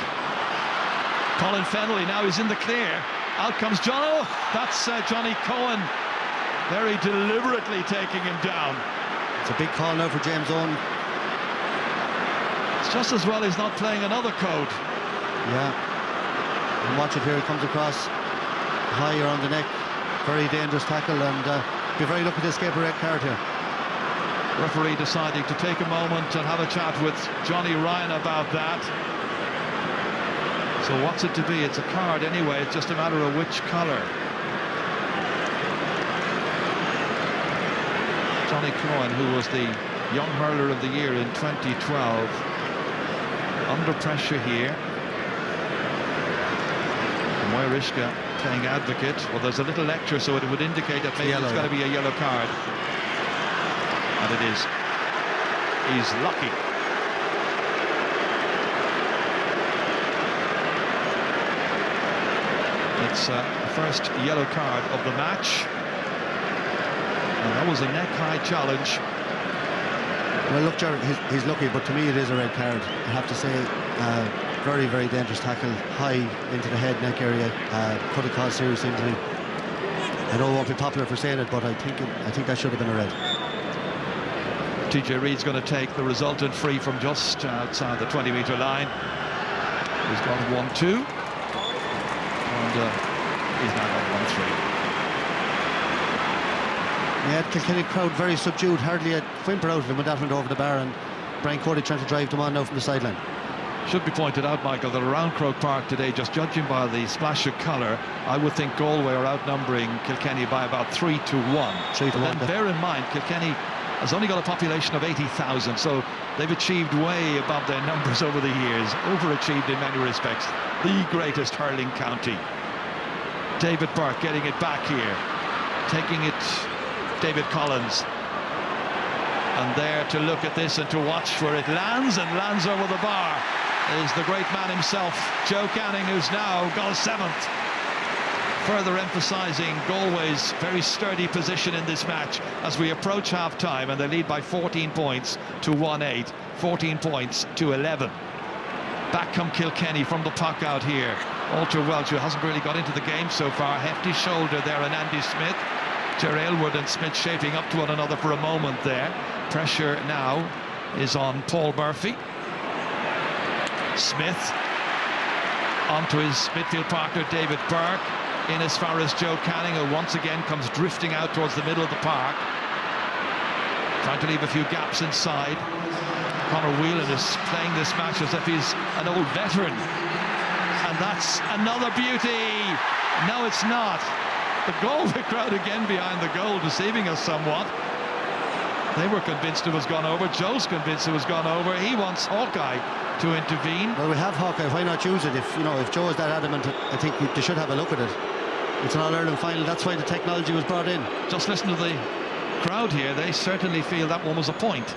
Colin Fennelly now is in the clear. Out comes John. Oh, that's Johnny Cohen very deliberately taking him down. It's a big call now for James Owen. It's just as well he's not playing another code. Yeah. And watch it here. He comes across high around the neck. Very dangerous tackle, and be very lucky to escape a red card here. Referee deciding to take a moment and have a chat with Johnny Ryan about that. So what's it to be? It's a card anyway. It's just a matter of which colour. Johnny Cohen, who was the Young Hurler of the Year in 2012, under pressure here. Moira Ishka playing advocate. Well, there's a little lecture, so it would indicate that maybe it's got to be a yellow card. And it is. He's lucky. It's the first yellow card of the match. And that was a neck-high challenge. Well, look, Jared, he's lucky, but to me it is a red card. I have to say, very, very dangerous tackle, high into the head, neck area. Could have caused serious injury. I know it won't be popular for saying it, but I think that should have been a red. TJ Reid's going to take the resultant free from just outside the 20-metre line. He's got 1-2. And he's now got 1-3. Yeah, Kilkenny crowd very subdued, hardly a whimper out of him when that went over the bar, and Brian Cody trying to drive them on now from the sideline. Should be pointed out, Michael, that around Croke Park today, just judging by the splash of colour, I would think Galway are outnumbering Kilkenny by about 3-1. 3-1. Then bear in mind, Kilkenny has only got a population of 80,000, so they've achieved way above their numbers over the years, overachieved in many respects. The greatest hurling county. David Burke getting it back here, taking it David Collins, and there to look at this and to watch where it lands, and lands over the bar is the great man himself, Joe Canning, who's now got 7th. Further emphasising Galway's very sturdy position in this match as we approach half-time, and they lead by 14 points to 1-8, 14 points to 11. Back come Kilkenny from the puck out here. Walter Welch, who hasn't really got into the game so far. Hefty shoulder there on Andy Smith. Ger Aylward and Smith shaping up to one another for a moment there. Pressure now is on Paul Murphy. Smith onto his midfield partner David Burke, in as far as Joe Canning, who once again comes drifting out towards the middle of the park, trying to leave a few gaps inside. Conor Whelan is playing this match as if he's an old veteran, and that's another beauty. No, it's not. The Galway crowd again behind the goal, deceiving us somewhat. They were convinced it was gone over. Joe's convinced it was gone over. He wants Hawkeye to intervene. Well, we have Hawkeye. Why not use it? If Joe is that adamant, I think they should have a look at it. It's an All-Ireland final. That's why the technology was brought in. Just listen to the crowd here. They certainly feel that one was a point.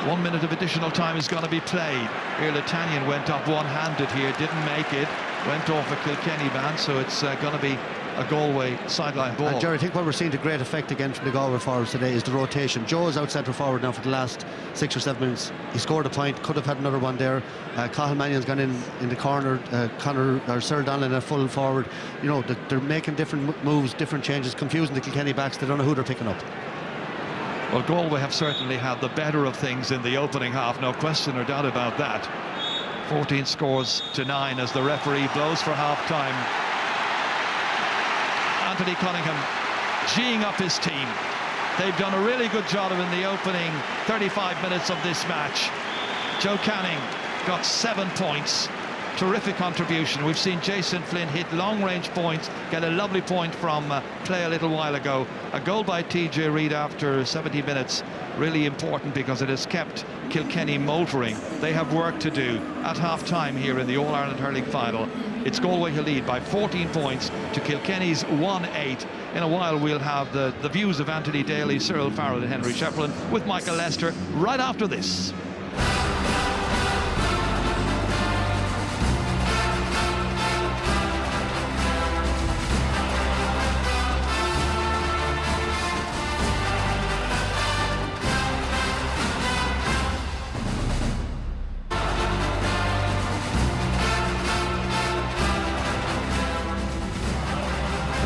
1 minute of additional time is going to be played. Irlatanian went up one-handed here, didn't make it. Went off a Kilkenny man, so it's going to be a Galway sideline ball. And Jerry, I think what we're seeing to great effect again from the Galway forwards today is the rotation. Joe is out centre forward now for the last 6 or 7 minutes. He scored a point, could have had another one there. Cathal Mannion's gone in the corner. Cyril Donlan at full forward. They're making different moves, different changes, confusing the Kilkenny backs. They don't know who they're picking up. Well, Galway have certainly had the better of things in the opening half, no question or doubt about that. 14 scores to 9 as the referee blows for half-time. Anthony Cunningham geeing up his team. They've done a really good job in the opening 35 minutes of this match. Joe Canning got 7 points. Terrific contribution. We've seen Jason Flynn hit long-range points, get a lovely point from play a little while ago. A goal by TJ Reid after 70 minutes, really important because it has kept Kilkenny motoring. They have work to do at half-time here in the All-Ireland hurling final. It's Galway who lead by 14 points to Kilkenny's 1-8. In a while we'll have the views of Anthony Daly, Cyril Farrell and Henry Shefflin with Michael Lester right after this.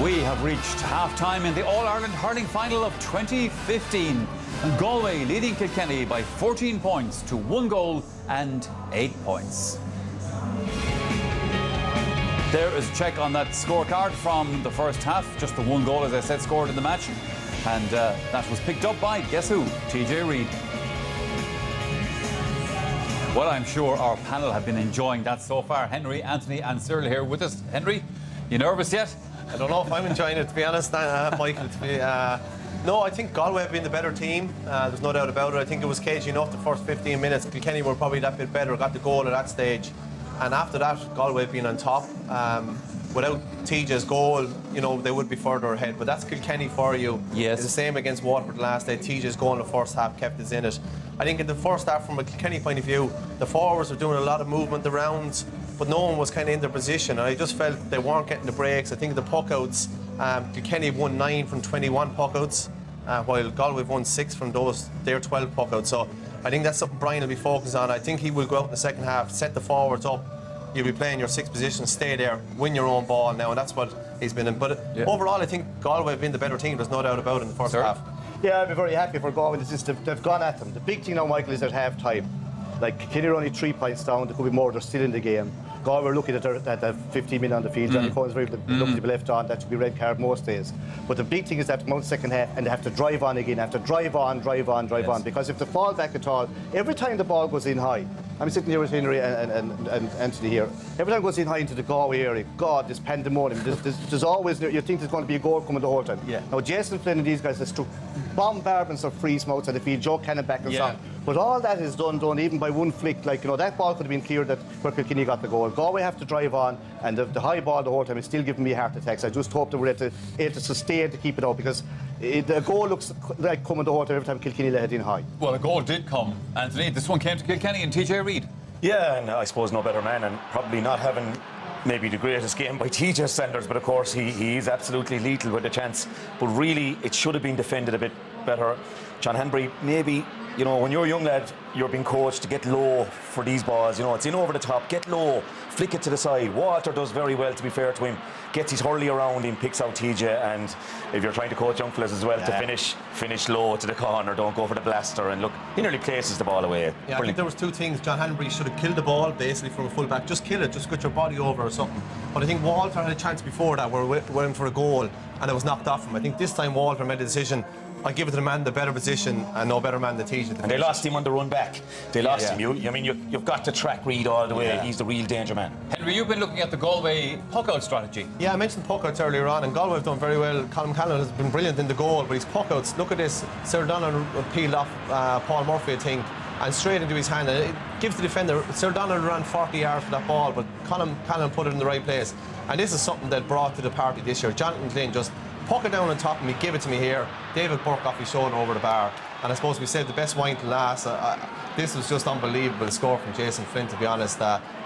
We have reached half-time in the All-Ireland hurling final of 2015. And Galway leading Kilkenny by 14 points to 1 goal and 8 points. There is a check on that scorecard from the first half. Just the 1 goal, as I said, scored in the match. And that was picked up by, guess who? TJ Reid. Well, I'm sure our panel have been enjoying that so far. Henry, Anthony and Cyril here with us. Henry, you nervous yet? I don't know if I'm enjoying it, to be honest, Michael. No, I think Galway have been the better team. There's no doubt about it. I think it was cagey enough the first 15 minutes. Kilkenny were probably that bit better, got the goal at that stage. And after that, Galway have been on top. Without TJ's goal, they would be further ahead. But that's Kilkenny for you. Yes. It's the same against Waterford last day. TJ's goal in the first half kept us in it. I think in the first half, from a Kilkenny point of view, the forwards were doing a lot of movement around, but no one was kind of in their position, and I just felt they weren't getting the breaks. I think the puckouts, Kilkenny won 9 from 21 puckouts, while Galway won 6 from their 12 puckouts. So I think that's something Brian will be focused on. I think he will go out in the second half, set the forwards up. You'll be playing your 6 positions, stay there, win your own ball now, and that's what he's been in. But overall, I think Galway have been the better team. There's no doubt about it in the first half. Yeah, I'd be very happy for Galway. They've gone at them. The big thing now, Michael, is at half-time. Like, Kilkenny are only 3 points down. There could be more. They're still in the game. Galway are looking at that 15 minutes on the field. Johnny Cohen's very lucky to be left on. That should be red card most days. But the big thing is they have to mount the second half, and they have to drive on again. They have to drive on. Because if they fall back at all, every time the ball goes in high, I'm sitting here with Henry and Anthony here. Every time it goes in high into the Galway area, God, this pandemonium. There's always, you think there's going to be a goal coming the whole time. Yeah. Now, Jason Flynn and these guys have struck bombardments of free smokes and they feel Joe Cannon back and so on. But all that is done even by one flick. Like, that ball could have been cleared where Kilkenny got the goal. Galway have to drive on, and the high ball the whole time is still giving me heart attacks. I just hope that we're able to sustain to keep it out, because the goal looks like coming the whole time every time Kilkenny let it in high. Well, a goal did come, Anthony. This one came to Kilkenny and TJ Reid. Yeah, and I suppose no better man, and probably not having maybe the greatest game by TJ's standards, but of course he is absolutely lethal with the chance. But really, it should have been defended a bit better. John Henry, maybe, you know, when you're a young lad, you're being coached to get low for these balls. You know, it's in over the top, get low, flick it to the side. Walter does very well, to be fair to him. Gets his hurley around him, picks out TJ, and if you're trying to coach young fellas as well, to finish low to the corner, don't go for the blaster, and look, he nearly places the ball away. Yeah, I think there was two things. John Henry should have killed the ball basically from a full back. Just kill it, just get your body over or something. But I think Walter had a chance before that where we went for a goal and it was knocked off him. I think this time Walter made a decision. I give it to the man the better position and no better man than TJ. And they lost him on the run back. They lost him. You've got to track Reid all the way. Yeah. He's the real danger man. Henry, you've been looking at the Galway puck-out strategy. Yeah, I mentioned puck-outs earlier on, and Galway have done very well. Colin Callan has been brilliant in the goal, but his puck-outs, look at this. Sir Donald peeled off Paul Murphy, I think, and straight into his hand. And it gives the defender, Sir Donald ran 40 yards for that ball, but Colin Callan put it in the right place. And this is something that brought to the party this year. Jonathan Glynn just puck it down on top of me, give it to me here. David Burke off his shoulder over the bar. And I suppose we saved the best wine to last. This was just unbelievable score from Jason Flynn, to be honest.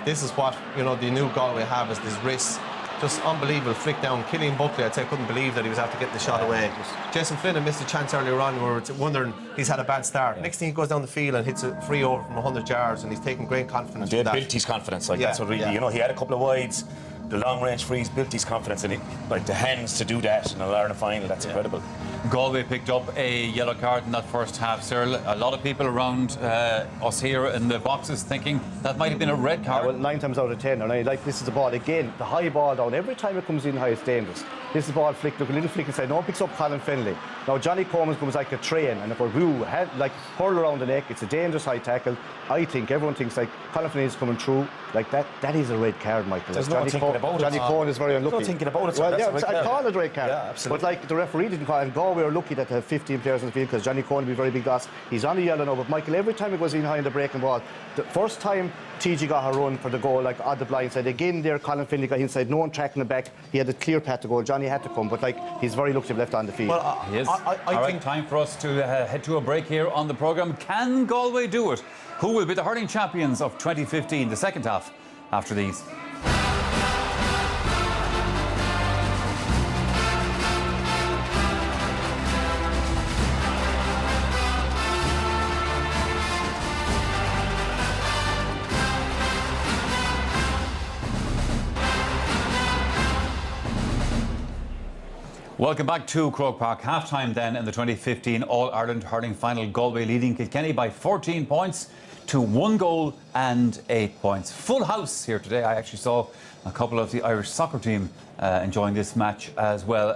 This is what, you know, the new Galway have, is this wrist. Just unbelievable flick down. Killian Buckley, I'd say, couldn't believe that he was after getting the shot away. Jason Flynn had missed a chance earlier on. We were wondering, he's had a bad start. Yeah. Next thing he goes down the field and hits a free over from 100 yards, and he's taking great confidence. They built his confidence. Like, that's what really, you know, he had a couple of wides. The long range frees built his confidence, and like the hands to do that in a Ireland final, that's incredible. Galway picked up a yellow card in that first half, Cyril. A lot of people around us here in the boxes thinking that might have been a red card. Well, 9 times out of 10, and this is the ball again, the high ball down. Every time it comes in high, it's dangerous. This is the ball flick, look, a little flick inside. No one picks up Colin Fennelly. Now Johnny Coleman comes like a train, and if we had like hurl around the neck, it's a dangerous high tackle. I think everyone thinks like Colin Fennelly is coming through like that. That is a red card, Michael. There's no thinking about it. Johnny Coleman is very unlucky. There's no thinking about it. Well, I call it a red card. Yeah, absolutely. But like the referee didn't call it. And Galway were lucky that they have 15 players in the field because Johnny Coleman will be very big loss. He's on the yellow now, but Michael, every time it goes in high in the breaking ball, the first time TG got a run for the goal, like on the blind side. Again, there, Colin Finley got inside, no one tracking him back. He had a clear path to go. Johnny had to come, but like he's very lucky to be left on the field. Well, he is. I think time for us to head to a break here on the programme. Can Galway do it? Who will be the hurling champions of 2015, the second half, after these? Welcome back to Croke Park. Half-time then in the 2015 All-Ireland Hurling Final. Galway leading Kilkenny by 14 points to 1 goal and 8 points. Full house here today. I actually saw a couple of the Irish soccer team enjoying this match as well.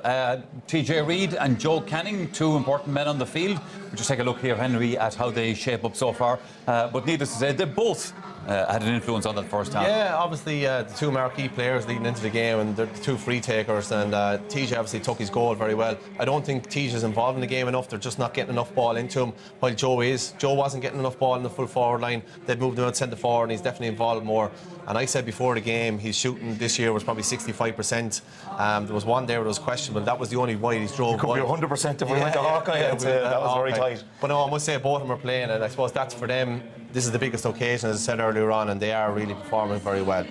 TJ Reid and Joe Canning, two important men on the field. We'll just take a look here, Henry, at how they shape up so far. But needless to say, they both had an influence on that first half. Yeah, obviously the two marquee players leading into the game, and the two free takers, and TJ obviously took his goal very well. I don't think TJ's involved in the game enough. They're just not getting enough ball into him, while Joe is. Joe wasn't getting enough ball in the full forward line. They'd moved him out centre forward, and he's definitely involved more. And I said before the game, his shooting this year was probably 65%. There was one there that was questionable. That was the only wide he's drove. It could be 100% if we went to Hawkeye. That was very tight. But no, I must say both of them are playing, and I suppose that's for them. This is the biggest occasion, as I said earlier on, and they are really performing very well.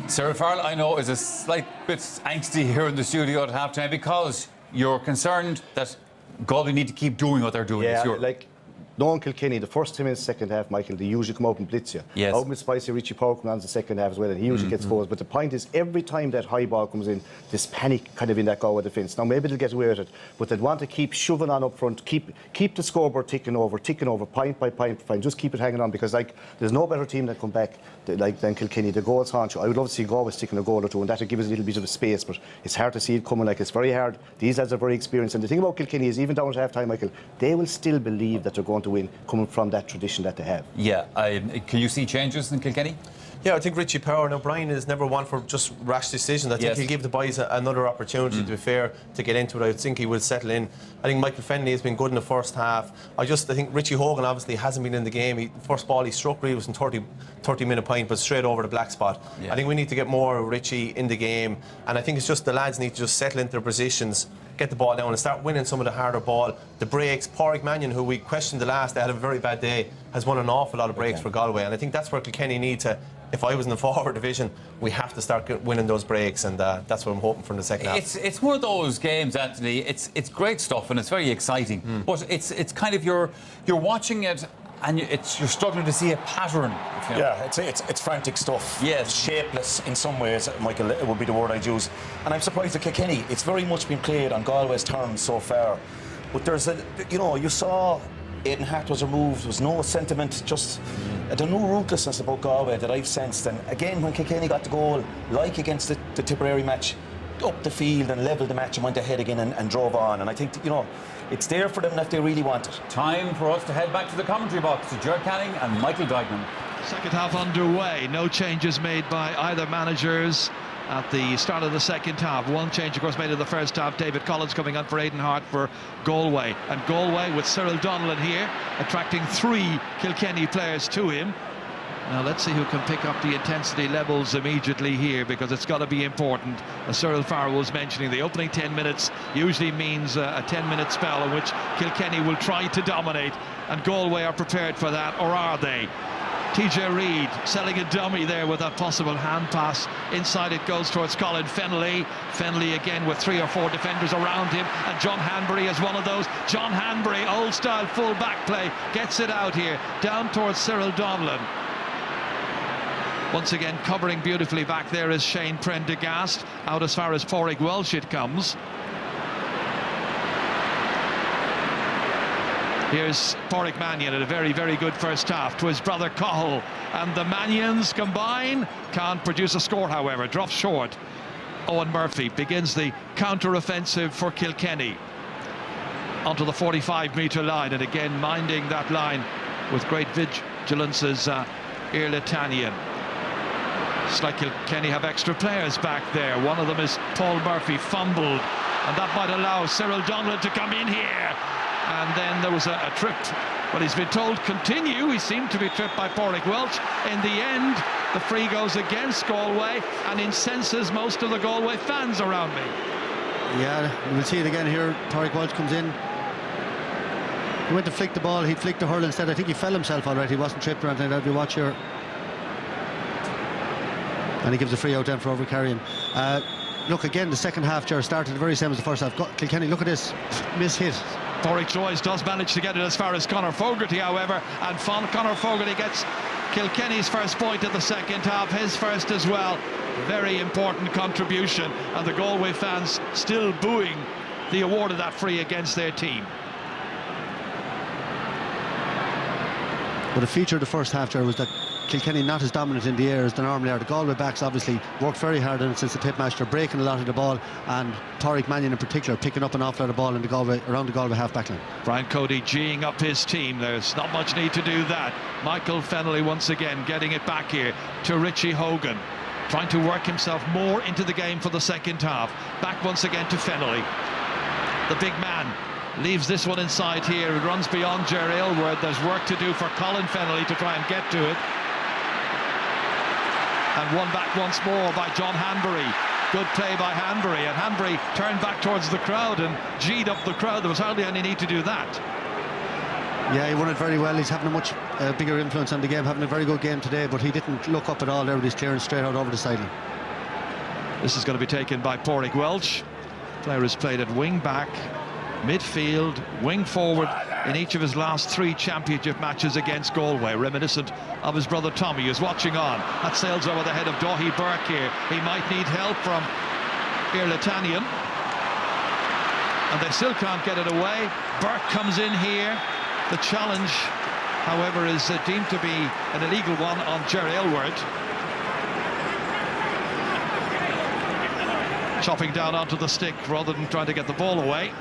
Cyril Farrell, I know, is a slight bit angsty here in the studio at half-time because you're concerned that Galway need to keep doing what they're doing. Yeah, like knowing Kilkenny, the first 10 minutes, second half, Michael, they usually come out and blitz you. Yes. Out with Spicy, Richie Power comes on the second half as well, and he usually gets goals. But the point is, every time that high ball comes in, there's panic kind of in that Galway defence. Now, maybe they'll get away with it, but they'd want to keep shoving on up front, keep the scoreboard ticking over, point by point, just keep it hanging on, because like there's no better team that come back than Kilkenny. The goals haunch. I would love to see Galway sticking a goal or two, and that would give us a little bit of a space, but it's hard to see it coming. Like, it's very hard. These lads are very experienced, and the thing about Kilkenny is, even down at half time, Michael, they will still believe that they're going to win, coming from that tradition that they have. Yeah, can you see changes in Kilkenny? Yeah, I think Richie Power, now Brian is never one for just rash decisions. I think he'll give the boys another opportunity, to be fair, to get into it. I think he will settle in. I think Michael Fennelly has been good in the first half. I think Richie Hogan obviously hasn't been in the game. First ball he struck really was in 30-minute point, but straight over the black spot. Yeah. I think we need to get more of Richie in the game, and I think it's just the lads need to just settle into their positions, get the ball down and start winning some of the harder ball. The breaks, Pádraig Mannion, who we questioned the last, they had a very bad day, has won an awful lot of breaks for Galway, and I think that's where Kilkenny need to if I was in the forward division, we have to start winning those breaks, and that's what I'm hoping for in the second half. It's one of those games, Anthony. It's great stuff and it's very exciting, but it's kind of you're watching it and you're struggling to see a pattern. You know. Yeah, it's frantic stuff. Yes. Shapeless in some ways, Michael, it would be the word I'd use. And I'm surprised at Kilkenny. It's very much been played on Galway's terms so far. But there's you saw Aidan Hart was removed. There was no sentiment, just there's no ruthlessness about Galway that I've sensed. And again, when Kilkenny got the goal, like against the Tipperary match, up the field and levelled the match and went ahead again and drove on. And I think, it's there for them if they really want it. Time for us to head back to the commentary box to Ger Canning and Michael Dykeman. Second half underway. No changes made by either managers at the start of the second half. One change, of course, made in the first half. David Collins coming on for Aidan Hart for Galway. And Galway with Cyril Donnellan here, attracting 3 Kilkenny players to him. Now let's see who can pick up the intensity levels immediately here, because it's got to be important. As Cyril Farrell was mentioning, the opening 10 minutes usually means a 10-minute spell in which Kilkenny will try to dominate, and Galway are prepared for that, or are they? TJ Reid selling a dummy there with a possible hand pass. Inside it goes towards Colin Fennelly. Fennelly again with 3 or 4 defenders around him, and John Hanbury is one of those. John Hanbury, old style full back play, gets it out here down towards Cyril Donnellan. Once again covering beautifully back there is Shane Prendergast. Out as far as Pádraig Welsh it comes. Here's Pádraig Mannion at a very, very good first half to his brother Cahill, and the Mannions combine. Can't produce a score, however, drops short. Owen Murphy begins the counter-offensive for Kilkenny. Onto the 45-metre line, and again minding that line with great vigilance is Iarla Tannion. It's like Kilkenny have extra players back there. One of them is Paul Murphy, fumbled, and that might allow Cyril Donnellan to come in here. And then there was a trip, but he's been told continue. He seemed to be tripped by Pádraig Welsh. In the end, the free goes against Galway and incenses most of the Galway fans around me. Yeah, we'll see it again here. Pádraig Welsh comes in. He went to flick the ball, he flicked the hurl instead. I think he fell himself already. He wasn't tripped or anything. If you watch here. And he gives a free out then for overcarrying. Look, again, the second half, Ger, started the very same as the first half. Kilkenny, look at this, miss-hit. Pádraig Joyce does manage to get it as far as Conor Fogarty, however, and Conor Fogarty gets Kilkenny's first point in the second half, his first as well. Very important contribution, and the Galway fans still booing the award of that free against their team. But a feature of the first half, Ger, was that Kilkenny not as dominant in the air as they normally are. The Galway backs obviously worked very hard on it since the tip match. They're breaking a lot of the ball, and Pádraig Mannion in particular picking up an awful lot of ball in the Galway, around the Galway half-back line. Brian Cody geeing up his team. There's not much need to do that. Michael Fennelly once again getting it back here to Richie Hogan, trying to work himself more into the game for the second half. Back once again to Fennelly. The big man leaves this one inside here. It runs beyond Ger Aylward. There's work to do for Colin Fennelly to try and get to it. And one back once more by John Hanbury. Good play by Hanbury, and Hanbury turned back towards the crowd and G'd up the crowd. There was hardly any need to do that. Yeah, he won it very well. He's having a much bigger influence on the game, having a very good game today, but he didn't look up at all there with his clearance straight out over the sideline. This is going to be taken by Pádraig Welsh. Player is played at wing back, midfield, wing forward in each of his last 3 championship matches against Galway, reminiscent of his brother Tommy, who's watching on. That sails over the head of Daithí Burke here. He might need help from Iarla Tannion, and they still can't get it away. Burke comes in here. The challenge, however, is deemed to be an illegal one on Ger Aylward. Chopping down onto the stick rather than trying to get the ball away.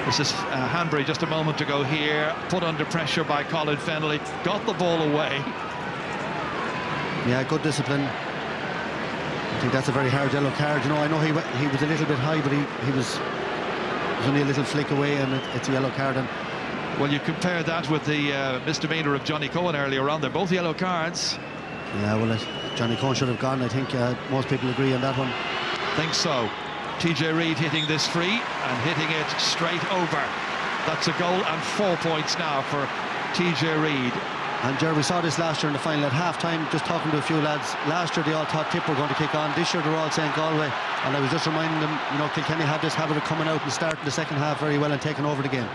This is Hanbury just a moment ago here, put under pressure by Colin Fennelly, got the ball away. Yeah, good discipline. I think that's a very hard yellow card. You know, I know he was a little bit high, but he was only a little flick away, and it's a yellow card. And well, you compare that with the misdemeanor of Johnny Cohen earlier on. They're both yellow cards. Yeah, well, Johnny Cohen should have gone. I think most people agree on that one. Think so. TJ Reid hitting this free and hitting it straight over. That's a goal and 4 points now for TJ Reid. And Jerry, we saw this last year in the final at half-time, just talking to a few lads. Last year they all thought Tip were going to kick on. This year they're all saying Galway. And I was just reminding them, you know, Kilkenny had this habit of coming out and starting the second half very well and taking over the game.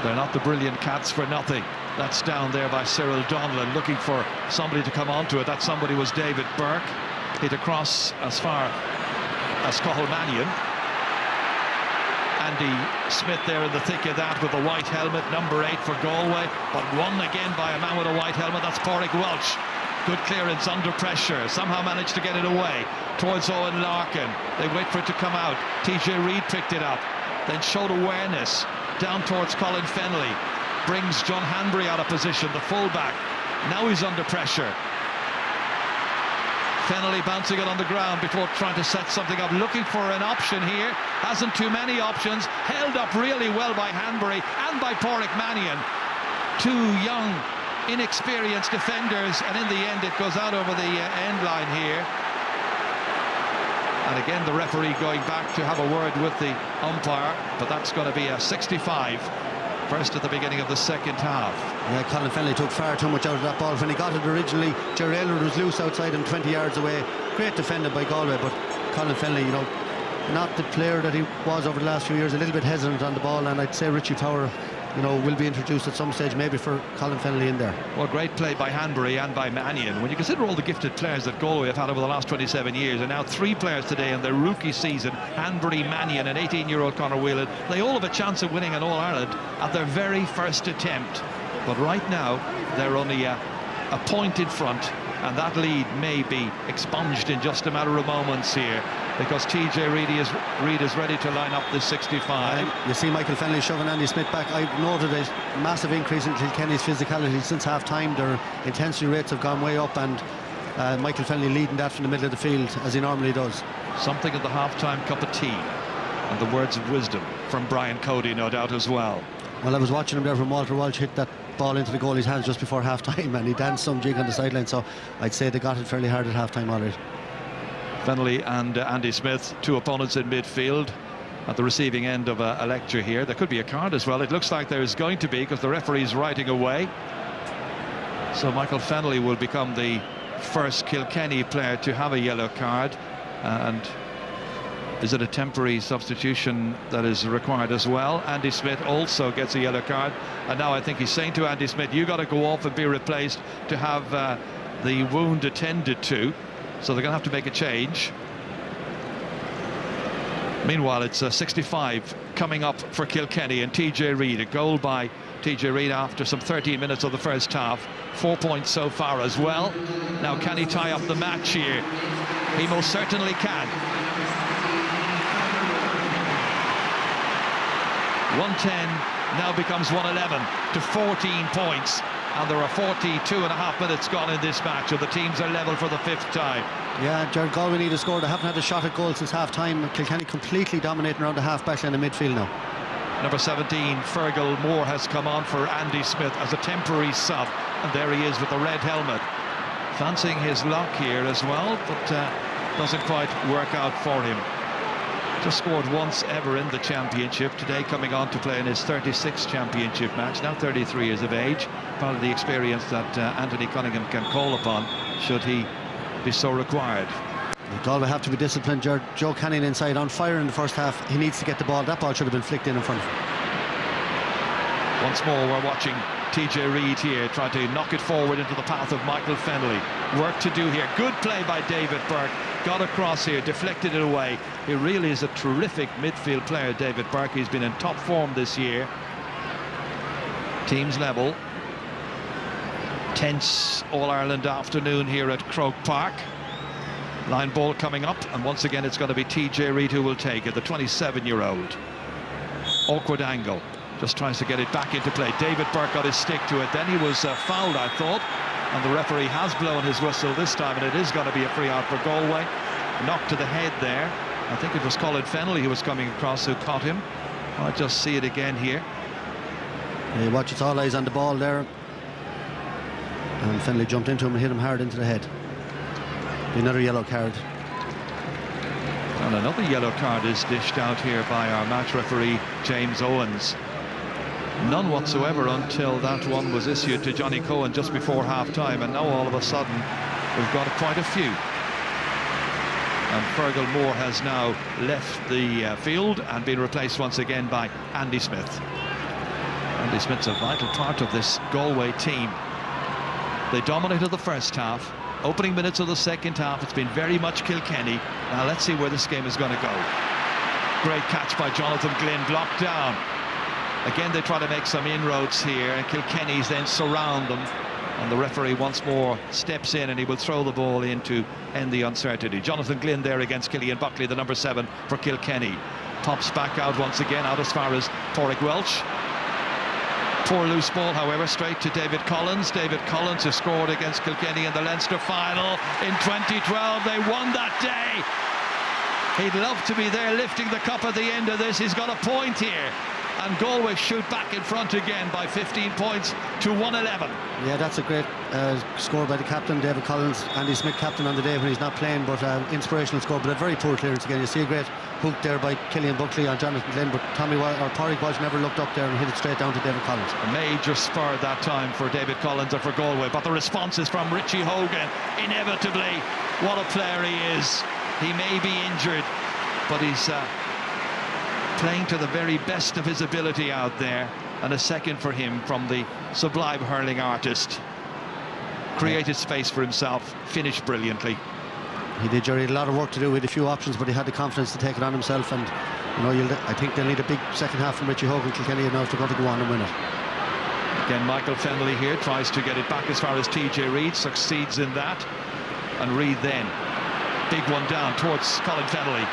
They're not the brilliant Cats for nothing. That's down there by Cyril Donlan, looking for somebody to come onto it. That somebody was David Burke. Hit across as far as Cathal Mannion. Andy Smith there in the thick of that with the white helmet, number 8 for Galway, but won again by a man with a white helmet. That's Pádraig Walsh. Good clearance under pressure, somehow managed to get it away towards Owen Larkin. They wait for it to come out. TJ Reid picked it up, then showed awareness down towards Colin Fennelly, brings John Hanbury out of position, the fullback. Now he's under pressure. Fennelly bouncing it on the ground before trying to set something up, looking for an option here. Hasn't too many options. Held up really well by Hanbury and by Pádraig Mannion. Two young, inexperienced defenders, and in the end it goes out over the end line here. And again the referee going back to have a word with the umpire, but that's going to be a 65. First at the beginning of the second half. Yeah, Colin Fennelly took far too much out of that ball. When he got it originally, Jerry Aylward was loose outside him 20 yards away. Great defended by Galway, but Colin Fennelly, you know, not the player that he was over the last few years, a little bit hesitant on the ball, and I'd say Richie Power, you know, will be introduced at some stage, maybe for Colin Fennelly in there. Well, great play by Hanbury and by Mannion. When you consider all the gifted players that Galway have had over the last 27 years, and now 3 players today in their rookie season, Hanbury, Mannion and 18-year-old Conor Whelan, they all have a chance of winning an All-Ireland at their very first attempt. But right now, they're only a point in front, and that lead may be expunged in just a matter of moments here, because TJ Reid is ready to line up the 65. You see Michael Fennelly shoving Andy Smith back. I've noted a massive increase in Kilkenny's physicality since half-time. Their intensity rates have gone way up, and Michael Fennelly leading that from the middle of the field, as he normally does. Something of the half-time cup of tea, and the words of wisdom from Brian Cody, no doubt, as well. Well, I was watching him there from Walter Walsh hit that ball into the goalie's hands just before half-time, and he danced some jig on the sideline, so I'd say they got it fairly hard at half-time already. Fennelly and Andy Smith, 2 opponents in midfield at the receiving end of a lecture here. There could be a card as well. It looks like there's going to be, because the referee's writing away. So Michael Fennelly will become the first Kilkenny player to have a yellow card. And is it a temporary substitution that is required as well? Andy Smith also gets a yellow card, and now I think he's saying to Andy Smith, you got to go off and be replaced to have the wound attended to. So they're going to have to make a change. Meanwhile, it's 65 coming up for Kilkenny, and TJ Reid, a goal by TJ Reid after some 13 minutes of the first half. 4 points so far as well. Now, can he tie up the match here? He most certainly can. 110 now becomes 111 to 14 points. And there are 42.5 minutes gone in this match, and the teams are level for the 5th time. Yeah, Jared, Galway need to score. They haven't had a shot at goal since half-time. Kilkenny completely dominating around the half-back line in midfield now. Number 17, Fergal Moore, has come on for Andy Smith as a temporary sub, and there he is with the red helmet. Fancying his luck here as well, but doesn't quite work out for him. Just scored once ever in the championship, today coming on to play in his 36th championship match, now 33 years of age. Part of the experience that Anthony Cunningham can call upon, should he be so required. Galway have to be disciplined. Joe Canning inside on fire in the first half. He needs to get the ball. That ball should have been flicked in front. Once more, we're watching TJ Reid here trying to knock it forward into the path of Michael Fennelly. Work to do here. Good play by David Burke. Got across here, deflected it away. He really is a terrific midfield player, David Burke. He's been in top form this year. Teams level. Tense All-Ireland afternoon here at Croke Park. Line ball coming up, and once again it's going to be TJ Reid who will take it, the 27-year-old. Awkward angle. Just tries to get it back into play. David Burke got his stick to it. Then he was fouled, I thought. And the referee has blown his whistle this time, and it is going to be a free out for Galway. Knocked to the head there. I think it was Colin Fennelly who was coming across who caught him. I'll just see it again here. Yeah, watch, it's all eyes on the ball there. And Fennelly jumped into him and hit him hard into the head. Another yellow card. And another yellow card is dished out here by our match referee, James Owens. None whatsoever until that one was issued to Johnny Cohen just before half-time, and now all of a sudden we've got quite a few. And Fergal Moore has now left the field and been replaced once again by Andy Smith. Andy Smith's a vital part of this Galway team. They dominated the first half. Opening minutes of the second half, it's been very much Kilkenny. Now let's see where this game is going to go. Great catch by Jonathan Glynn, blocked down. Again, they try to make some inroads here, and Kilkenny's then surround them. And the referee once more steps in, and he will throw the ball in to end the uncertainty. Jonathan Glynn there against Killian Buckley, the number 7 for Kilkenny. Pops back out once again, out as far as Torrick Welch. Poor loose ball, however, straight to David Collins. David Collins, who scored against Kilkenny in the Leinster final in 2012. They won that day. He'd love to be there lifting the cup at the end of this. He's got a point here. And Galway shoot back in front again by 15 points to 111. Yeah, that's a great score by the captain, David Collins. Andy Smith, captain on the day when he's not playing, but inspirational score, but a very poor clearance again. You see a great hook there by Killian Buckley on Jonathan Glynn, but Pádraig Walsh never looked up there and hit it straight down to David Collins. A major spur that time for David Collins and for Galway, but the response is from Richie Hogan, inevitably. What a player he is. He may be injured, but he's playing to the very best of his ability out there, and a second for him from the sublime hurling artist. Created space for himself, finished brilliantly. He did, Jerry. He had a lot of work to do with a few options, but he had the confidence to take it on himself, and you know, I think they'll need a big second half from Richie Hogan, Kilkenny, now if they're going to go on and win it. Again, Michael Fennelly here tries to get it back as far as TJ Reid, succeeds in that, and Reid then big one down towards Colin Fennelly.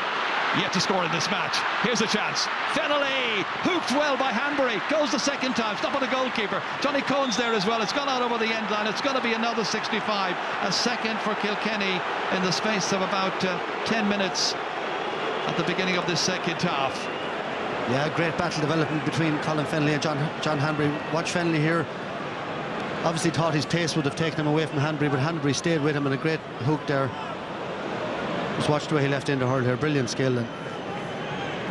Yet to score in this match. Here's a chance. Fennelly hooked well by Hanbury. Goes the second time. Stop on the goalkeeper. Johnny Cohen's there as well. It's gone out over the end line. It's going to be another 65. A second for Kilkenny in the space of about 10 minutes at the beginning of this second half. Yeah, great battle development between Colin Fennelly and John Hanbury. Watch Fennelly here. Obviously thought his pace would have taken him away from Hanbury, but Hanbury stayed with him, and a great hook there. Just watch the way he left in the hurl here. Brilliant skill, and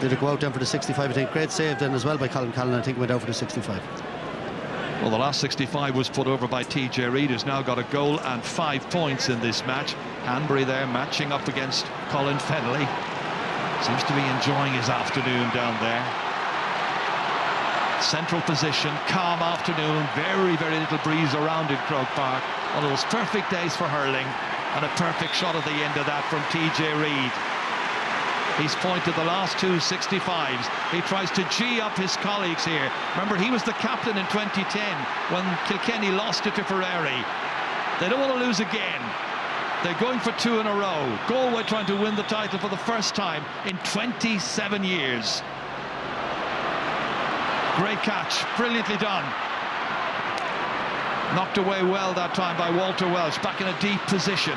did it go out then for the 65, I think. Great save then as well by Colin Callan. I think went out for the 65. Well, the last 65 was put over by TJ Reid, who's now got a goal and 5 points in this match. Hanbury there matching up against Colin Fennelly. Seems to be enjoying his afternoon down there. Central position, calm afternoon, very, very little breeze around in Croke Park. One of those perfect days for hurling, and a perfect shot at the end of that from TJ Reid. He's pointed the last two 65s. He tries to gee up his colleagues here. Remember, he was the captain in 2010 when Kilkenny lost it to Ferrari. They don't want to lose again. They're going for 2 in a row. Galway trying to win the title for the first time in 27 years. Great catch, brilliantly done. Knocked away well that time by Walter Welsh, back in a deep position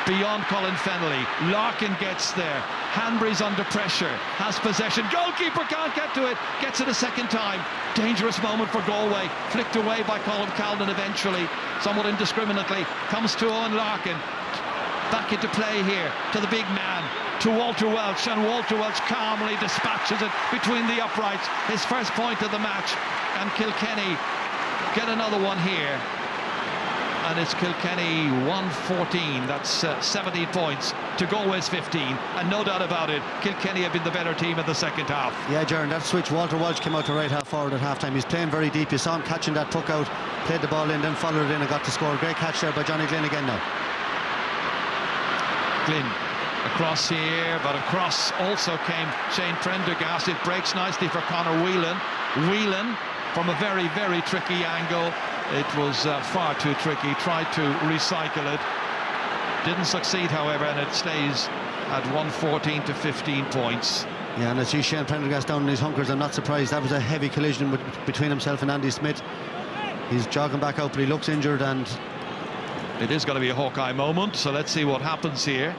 beyond Colin Fennelly. Larkin gets there. Hanbury's under pressure, has possession. Goalkeeper can't get to it, gets it a second time. Dangerous moment for Galway, flicked away by Colin Callan eventually, somewhat indiscriminately. Comes to Owen Larkin, back into play here to the big man, to Walter Welsh, and Walter Welsh calmly dispatches it between the uprights. His first point of the match, and Kilkenny get another one here, and it's Kilkenny 114. That's 17 points to Galway's 15, and no doubt about it, Kilkenny have been the better team in the second half. Yeah, Jaron, that switch, Walter Walsh came out to right half forward at half-time. He's playing very deep. You saw him catching that puck out, played the ball in, then followed it in and got to score. Great catch there by Johnny Glynn again now. Glynn across here, but across also came Shane Prendergast. It breaks nicely for Conor Whelan. Whelan from a very, very tricky angle. It was far too tricky. Tried to recycle it. Didn't succeed, however, and it stays at 114 to 15 points. Yeah, and I see Shane Prendergast down in his hunkers. I'm not surprised. That was a heavy collision between himself and Andy Smith. He's jogging back out, but he looks injured, and it is going to be a Hawkeye moment, so let's see what happens here.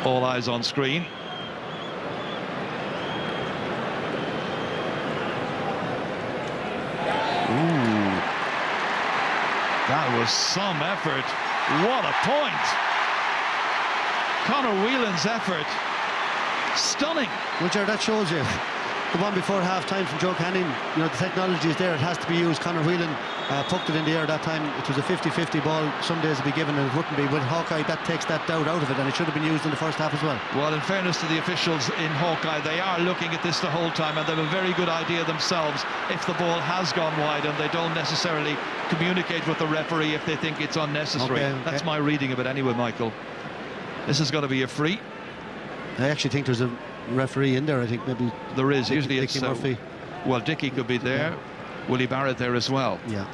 All eyes on screen. Ooh, that was some effort. What a point. Conor Whelan's effort, stunning. Well, Jared, that shows you The one before half-time from Joe Canning, you know, the technology is there, it has to be used. Conor Whelan poked it in the air that time. It was a 50-50 ball. Some days it'd be given and it wouldn't be. With Hawkeye, that takes that doubt out of it, and it should have been used in the first half as well. Well, in fairness to the officials in Hawkeye, they are looking at this the whole time, and they have a very good idea themselves if the ball has gone wide, and they don't necessarily communicate with the referee if they think it's unnecessary. Okay. That's my reading of it anyway, Michael. This is going to be a free. I actually think there's a referee in there. I think maybe there is. Usually Dickie it's Murphy. Well, Dickie could be there. Yeah. Willie Barrett there as well. Yeah.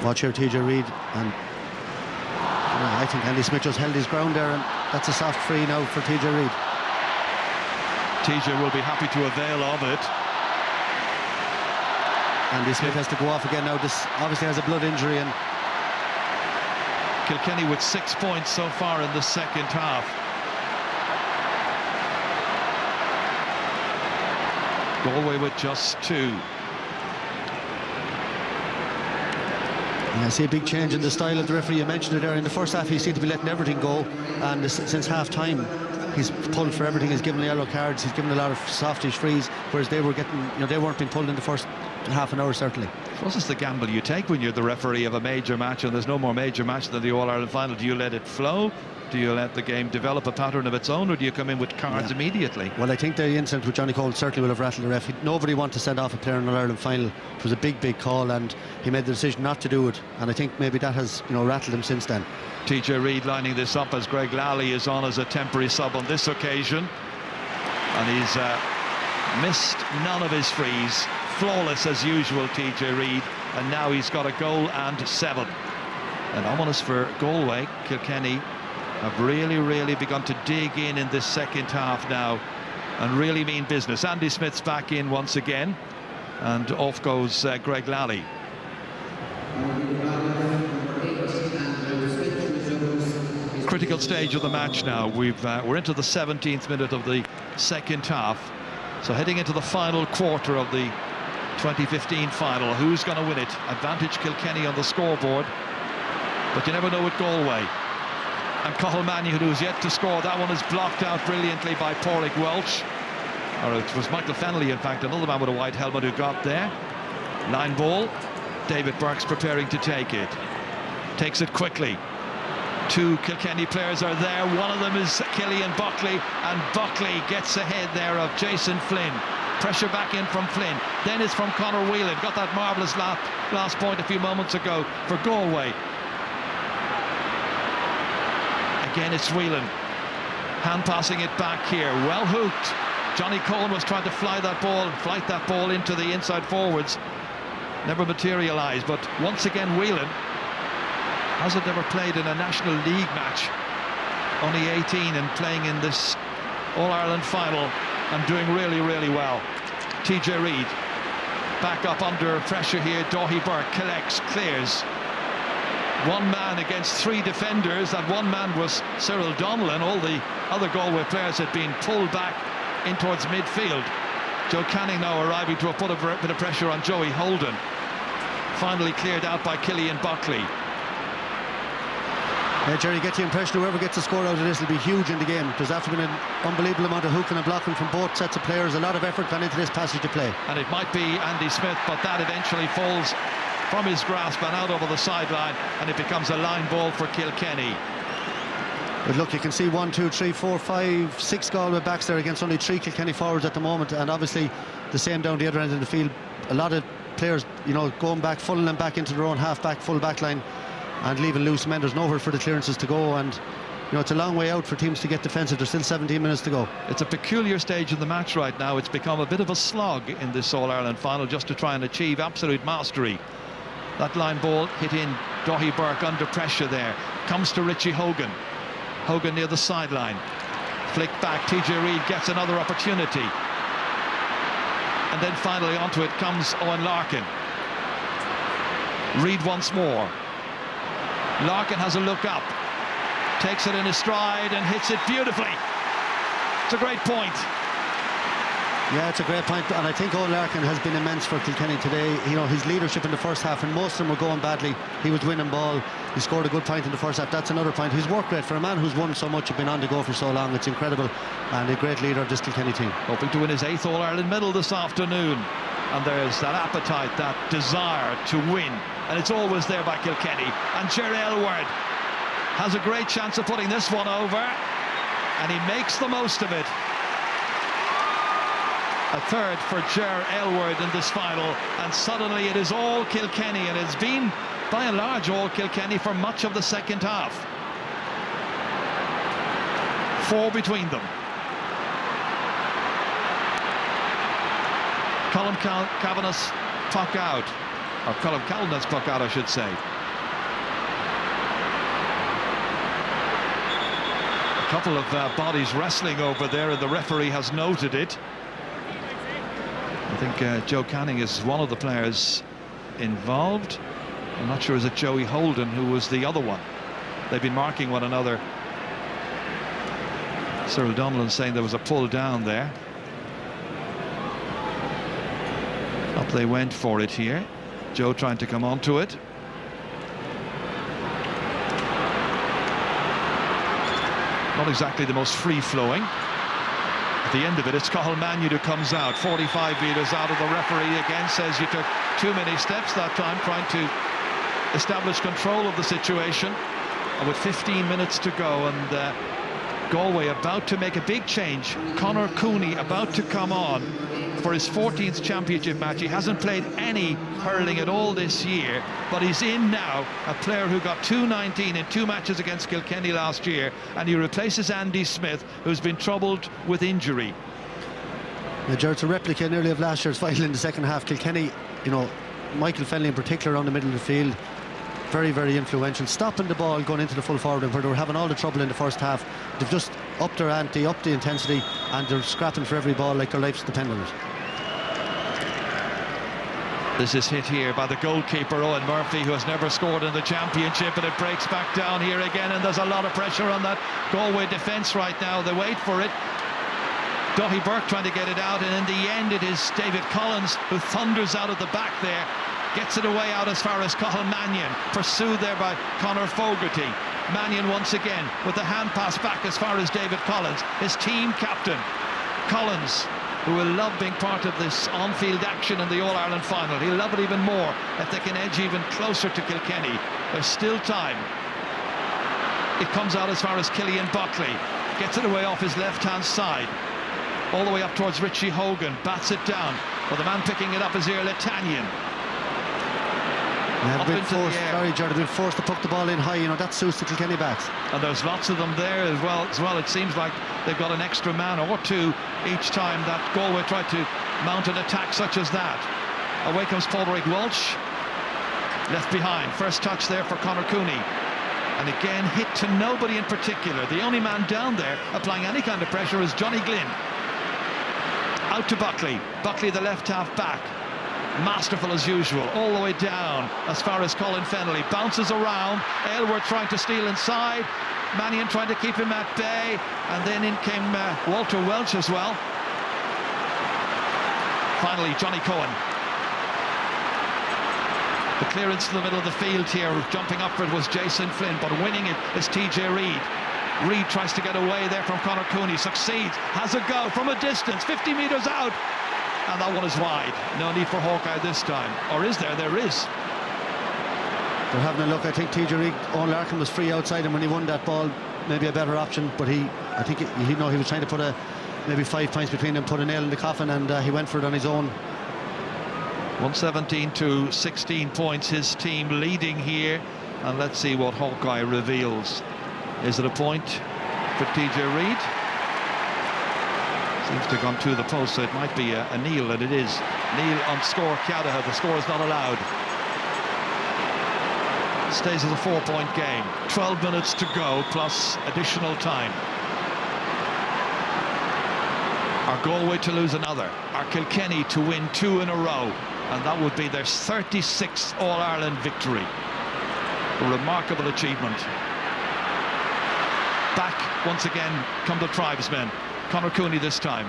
Watch here, TJ Reid, and I think Andy Smith just held his ground there, and that's a soft free now for TJ Reid. TJ will be happy to avail of it. Andy Smith has to go off again now. This obviously has a blood injury, and Kilkenny with 6 points so far in the second half. Galway with just 2. I see a big change in the style of the referee. You mentioned it there. In the first half, he seemed to be letting everything go, and since half-time, he's pulled for everything. He's given yellow cards. He's given a lot of softish frees, whereas they were getting, you know, they weren't being pulled in the first half an hour, certainly. I suppose it's the gamble you take when you're the referee of a major match, and there's no more major match than the All-Ireland final. Do you let it flow? Do you let the game develop a pattern of its own, or do you come in with cards immediately? Well, I think the incident with Johnny Cole certainly will have rattled the ref. Nobody wanted to send off a player in an Ireland final. It was a big, big call, and he made the decision not to do it. And I think maybe that has, you know, rattled him since then. TJ Reid lining this up as Greg Lally is on as a temporary sub on this occasion. And he's missed none of his frees. Flawless as usual, TJ Reid. And now he's got a goal and 7. And ominous for Galway. Kilkenny have really begun to dig in this second half now and really mean business. Andy Smith's back in once again, and off goes Greg Lally. Critical stage of the match now. We're into the 17th minute of the second half, so heading into the final quarter of the 2015 final. Who's going to win it? Advantage Kilkenny on the scoreboard, but you never know with Galway. And Cathal Mannion, who's yet to score. That one is blocked out brilliantly by Pádraig Welch. Or it was Michael Fennelly, in fact, another man with a white helmet who got there. Line ball. David Burke's preparing to take it. Takes it quickly. 2 Kilkenny players are there. One of them is Killian Buckley, and Buckley gets ahead there of Jason Flynn. Pressure back in from Flynn. Then it's from Conor Whelan. Got that marvellous last point a few moments ago for Galway. Again, it's Whelan. Hand passing it back here. Well hooked. Johnny Cohen was trying to flight that ball into the inside forwards. Never materialised, but once again Whelan hasn't ever played in a National League match. Only 18 and playing in this All-Ireland final and doing really well. TJ Reid back up under pressure here. Dáithí Burke collects, clears. One man against 3 defenders. That one man was Cyril Donnellan. All the other Galway players had been pulled back in towards midfield. Joe Canning now arriving to put a bit of pressure on Joey Holden. Finally cleared out by Killian Buckley. Jerry, you get the impression whoever gets a score out of this will be huge in the game. There's after been an unbelievable amount of hooking and blocking from both sets of players. A lot of effort gone into this passage of play. And it might be Andy Smith, but that eventually falls from his grasp and out over the sideline, and it becomes a line ball for Kilkenny. But look, you can see 1, 2, 3, 4, 5, 6 Galway backs there against only 3 Kilkenny forwards at the moment, and obviously the same down the other end of the field. A lot of players, you know, going back, funneling back into their own half-back, full-back line and leaving loose men. There's nowhere for the clearances to go, and you know, it's a long way out for teams to get defensive. There's still 17 minutes to go. It's a peculiar stage in the match right now. It's become a bit of a slog in this All-Ireland final just to try and achieve absolute mastery. That line ball hit in. Dáithí Burke under pressure there. Comes to Richie Hogan. Hogan near the sideline. Flick back. TJ Reid gets another opportunity. And then finally onto it comes Owen Larkin. Reid once more. Larkin has a look up. Takes it in his stride and hits it beautifully. It's a great point. Yeah, it's a great point, and I think Owen Larkin has been immense for Kilkenny today. You know, his leadership in the first half, and most of them were going badly. He was winning ball. He scored a good point in the first half. That's another point. His work rate for a man who's won so much and been on the go for so long, it's incredible, and a great leader of this Kilkenny team. Hoping to win his 8th All-Ireland medal this afternoon, and there's that appetite, that desire to win, and it's always there by Kilkenny. And Ger Aylward has a great chance of putting this one over, and he makes the most of it. A third for Ger Aylward in this final, and suddenly it is all Kilkenny, and it's been by and large all Kilkenny for much of the second half. 4 between them. Colm Cavanagh's puck out, or Colm Cavanagh's puck out, I should say. A couple of bodies wrestling over there, and the referee has noted it. I think Joe Canning is one of the players involved. I'm not sure, is it Joey Holden who was the other one? They've been marking one another. Cyril Donlan saying there was a pull down there. Up they went for it here. Joe trying to come onto it. Not exactly the most free-flowing. At the end of it, it's Cathal Mannion who comes out, 45 metres out, of the referee again says you took too many steps that time, trying to establish control of the situation. And with 15 minutes to go, and Galway about to make a big change. Conor Cooney about to come on for his 14th championship match. He hasn't played any hurling at all this year, but he's in now, a player who got 219 in 2 matches against Kilkenny last year, and he replaces Andy Smith, who's been troubled with injury. Yeah, Gerard's a replica nearly of last year's final in the second half. Kilkenny, you know, Michael Fennelly in particular around the middle of the field, very, very influential, stopping the ball going into the full forward, and where they were having all the trouble in the first half, they've just upped their ante, upped the intensity, and they're scrapping for every ball like their lives depend on it. This is hit here by the goalkeeper Owen Murphy, who has never scored in the championship, and it breaks back down here again, and there's a lot of pressure on that Galway defence right now. They wait for it. Daithí Burke trying to get it out, and in the end it is David Collins who thunders out of the back there, gets it away out as far as Cathal Mannion, pursued there by Conor Fogarty. Mannion once again with the hand pass back as far as David Collins, his team captain. Collins, who will love being part of this on-field action in the All-Ireland final. He'll love it even more if they can edge even closer to Kilkenny. There's still time. It comes out as far as Killian Buckley, gets it away off his left-hand side, all the way up towards Richie Hogan, bats it down. Well, the man picking it up is Iarla Tannion. They've been forced to put the ball in high, you know, that suits the Kilkenny backs. And there's lots of them there as well. It seems like they've got an extra man or two each time that Galway tried to mount an attack such as that. Away comes Padraig Walsh, left behind. First touch there for Conor Cooney. And again, hit to nobody in particular. The only man down there applying any kind of pressure is Johnny Glynn. Out to Buckley. Buckley, the left half back. Masterful as usual, all the way down as far as Colin Fennelly. Bounces around, Aylward trying to steal inside, Mannion trying to keep him at bay, and then in came Walter Welch as well. Finally, Johnny Cohen. The clearance in the middle of the field here, jumping up for it was Jason Flynn, but winning it is TJ Reid. Reid tries to get away there from Conor Cooney, succeeds, has a go from a distance, 50 metres out. And that one is wide. No need for Hawkeye this time. Or is there? There is. They're having a look. I think TJ Reid, Owen Larkin was free outside him when he won that ball. Maybe a better option, but I think he was trying to put maybe 5 points between them, put a nail in the coffin, and he went for it on his own. 117 to 16 points, his team leading here. And let's see what Hawkeye reveals. Is it a point for TJ Reid? Seems to have gone to the post, so it might be a kneel, and it is. Kneel on score Ceadha. The score is not allowed. Stays as a 4-point game. 12 minutes to go, plus additional time. Are Galway to lose another? Are Kilkenny to win 2 in a row? And that would be their 36th All-Ireland victory. A remarkable achievement. Back once again come the tribesmen. Conor Cooney this time.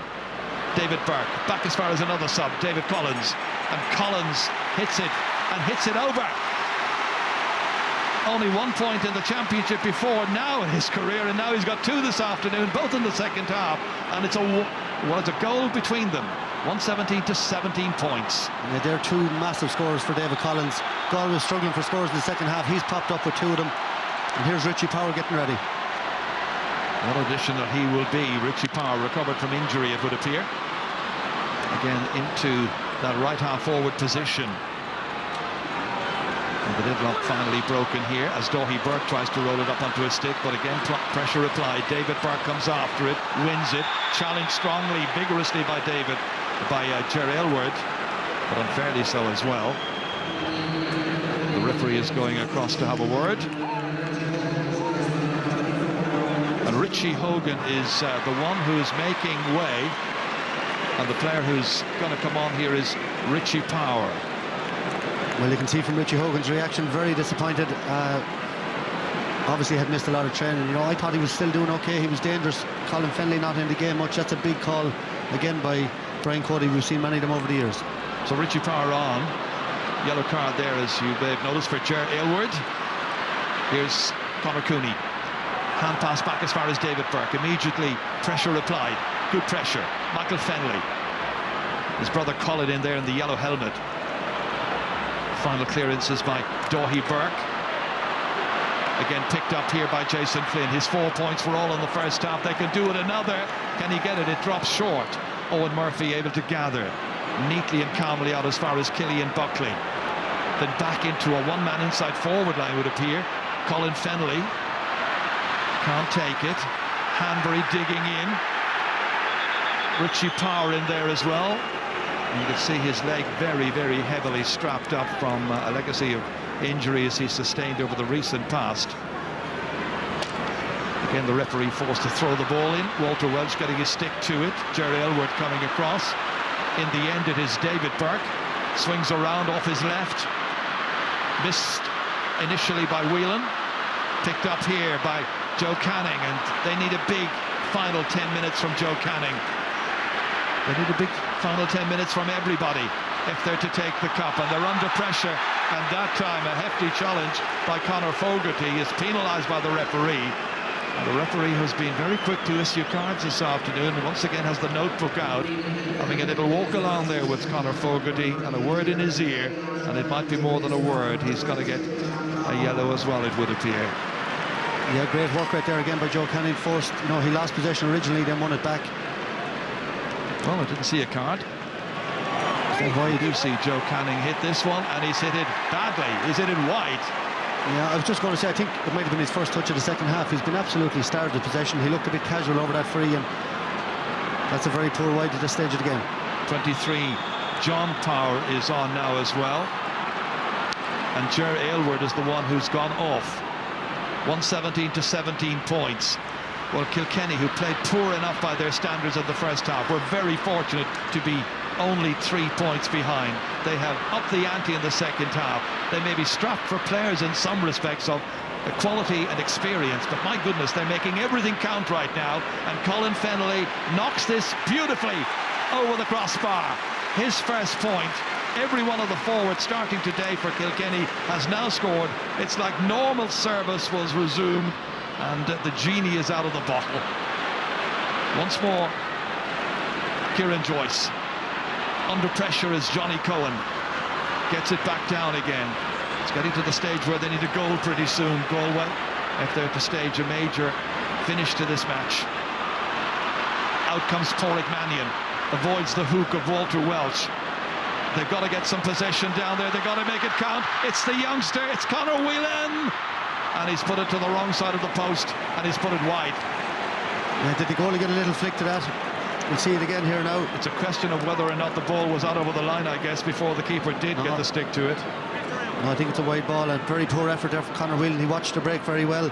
David Burke back as far as another sub, David Collins, and Collins hits it and hits it over. only 1 point in the championship before now in his career, and now he's got 2 this afternoon, both in the second half, and it's a goal between them. 117 to 17 points. Yeah, they're 2 massive scores for David Collins. Galway was struggling for scores in the second half. He's popped up with 2 of them, and here's Richie Power getting ready. What addition that he will be. Richie Power recovered from injury, it would appear. Again into that right half forward position. And the deadlock finally broken here as Dáithí Burke tries to roll it up onto a stick, but again pressure applied. David Burke comes after it, wins it, challenged strongly, vigorously by Ger Aylward, but unfairly so as well. The referee is going across to have a word. And Richie Hogan is the one who is making way, and the player who's going to come on here is Richie Power. Well, you can see from Richie Hogan's reaction, very disappointed. Obviously had missed a lot of training. You know, I thought he was still doing okay. He was dangerous. Colin Fennelly not in the game much. That's a big call again by Brian Cody. We've seen many of them over the years. So Richie Power on. Yellow card there, as you may have noticed, for Ger Aylward. Here's Conor Cooney. Hand pass back as far as David Burke. Immediately pressure applied. Good pressure. Michael Fennelly. His brother Colin in there in the yellow helmet. Final clearances by Dáithí Burke. Again picked up here by Jason Flynn. His 4 points were all in the first half. They can do it another. Can he get it? It drops short. Owen Murphy able to gather neatly and calmly out as far as Killian Buckley. Then back into a one-man inside forward line would appear. Colin Fennelly can't take it. Hanbury digging in. Richie Power in there as well. You can see his leg very, very heavily strapped up from a legacy of injuries he sustained over the recent past. Again, the referee forced to throw the ball in. Walter Welch getting his stick to it. Ger Aylward coming across. In the end, it is David Burke. Swings around off his left. Missed initially by Whelan. Picked up here by Joe Canning, and they need a big final 10 minutes from Joe Canning. They need a big final 10 minutes from everybody if they're to take the cup, and they're under pressure. And that time a hefty challenge by Conor Fogarty is penalised by the referee. And the referee has been very quick to issue cards this afternoon, and once again has the notebook out, having a little walk along there with Conor Fogarty and a word in his ear, and it might be more than a word. He's going to get a yellow as well, it would appear. Yeah, great work right there again by Joe Canning. First, you know, he lost possession originally, then won it back. Well, I didn't see a card. Why you do see Joe Canning hit this one, and he's hit it badly. He's hit it wide. Yeah, I was just going to say, I think it might have been his first touch of the second half. He's been absolutely starved of possession. He looked a bit casual over that free, and that's a very poor wide at this stage of the game. 23, John Power is on now as well. And Ger Aylward is the one who's gone off. 117 to 17 points. Well, Kilkenny, who played poor enough by their standards in the first half, were very fortunate to be only 3 points behind. They have upped the ante in the second half. They may be strapped for players in some respects of quality and experience, but my goodness, they're making everything count right now. And Colin Fennelly knocks this beautifully over the crossbar. His first point. Every one of the forwards starting today for Kilkenny has now scored. It's like normal service was resumed, and the genie is out of the bottle. Once more, Kieran Joyce. Under pressure is Johnny Cohen. Gets it back down again. It's getting to the stage where they need a goal pretty soon, Galway, if they're to stage a major finish to this match. Out comes Pádraig Mannion. Avoids the hook of Walter Welch. They've got to get some possession down there. They've got to make it count. It's the youngster. It's Conor Whelan. And he's put it to the wrong side of the post, and he's put it wide. Yeah, did the goalie get a little flick to that? We'll see it again here now. It's a question of whether or not the ball was out over the line, I guess, before the keeper did get the stick to it. No, I think it's a wide ball, and very poor effort there for Conor Whelan. He watched the break very well.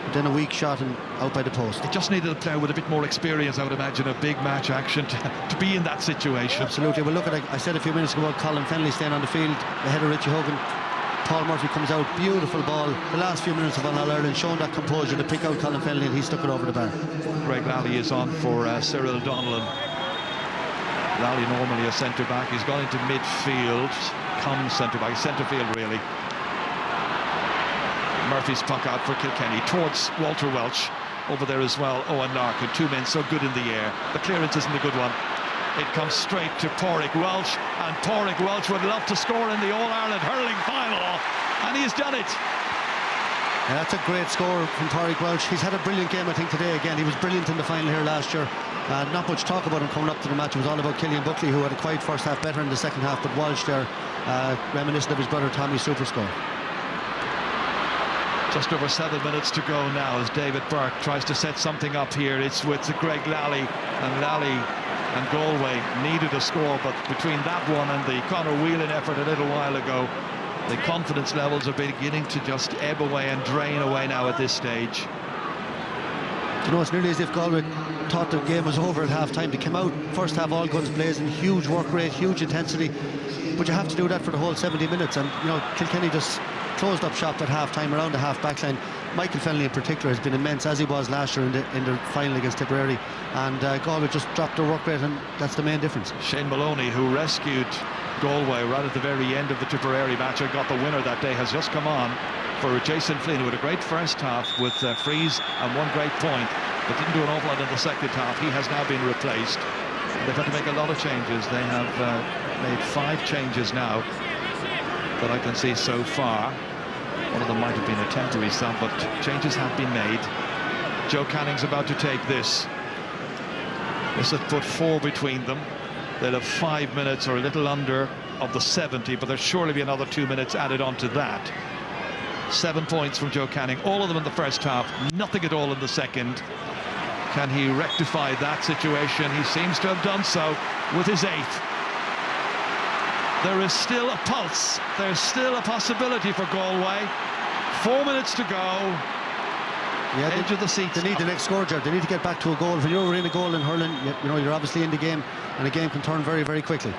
But then a weak shot and out by the post. It just needed a player with a bit more experience, I would imagine, of big match action to be in that situation. Absolutely. Well, look at it. I said a few minutes ago about Colin Fennelly staying on the field ahead of Richie Hogan. Paul Murphy comes out, beautiful ball. The last few minutes of All-Ireland, showing that composure to pick out Colin Fennelly, and he stuck it over the bar. Greg Lally is on for Cyril Donnellan. Lally normally a centre-back. He's gone into midfield, comes centre-back, centre-field really. Murphy's puck out for Kilkenny towards Walter Welch. Over there as well, Owen Larkin. Two men so good in the air. The clearance isn't a good one. It comes straight to Pádraig Welch, and Pádraig Welch would love to score in the All-Ireland hurling final, and he's done it. Yeah, that's a great score from Pádraig Welch. He's had a brilliant game, I think, today again. He was brilliant in the final here last year. Not much talk about him coming up to the match. It was all about Killian Buckley, who had a quiet first half, better in the second half, but Welch there, reminiscent of his brother Tommy's super score. Just over 7 minutes to go now as David Burke tries to set something up here. It's with Greg Lally, and Galway needed a score, but between that one and the Conor Whelan effort a little while ago, the confidence levels are beginning to just ebb away and drain away now at this stage. You know, it's nearly as if Galway thought the game was over at half-time. They came out, first half all guns blazing, huge work rate, huge intensity, but you have to do that for the whole 70 minutes, and you know, Kilkenny just closed up shop at half-time around the half-back line. Michael Fennelly in particular has been immense, as he was last year in the final against Tipperary, and Galway just dropped their work rate, and that's the main difference. Shane Maloney, who rescued Galway right at the very end of the Tipperary match and got the winner that day, has just come on for Jason Flynn, who had a great first half with frees and one great point, but didn't do an awful lot in the second half. He has now been replaced. They've had to make a lot of changes. They have made 5 changes now that I can see so far. One of them might have been a temporary sub, but changes have been made. Joe Canning's about to take this. This has put 4 between them. They'll have 5 minutes or a little under of the 70, but there'll surely be another 2 minutes added on to that. 7 points from Joe Canning, all of them in the first half, nothing at all in the second. Can he rectify that situation? He seems to have done so with his 8th. There is still a pulse. There's still a possibility for Galway. 4 minutes to go. Yeah, edge of the seat. They need the next score, Jared. They need to get back to a goal. When you're in a goal in hurling, you know, you're obviously in the game, and a game can turn very, very quickly.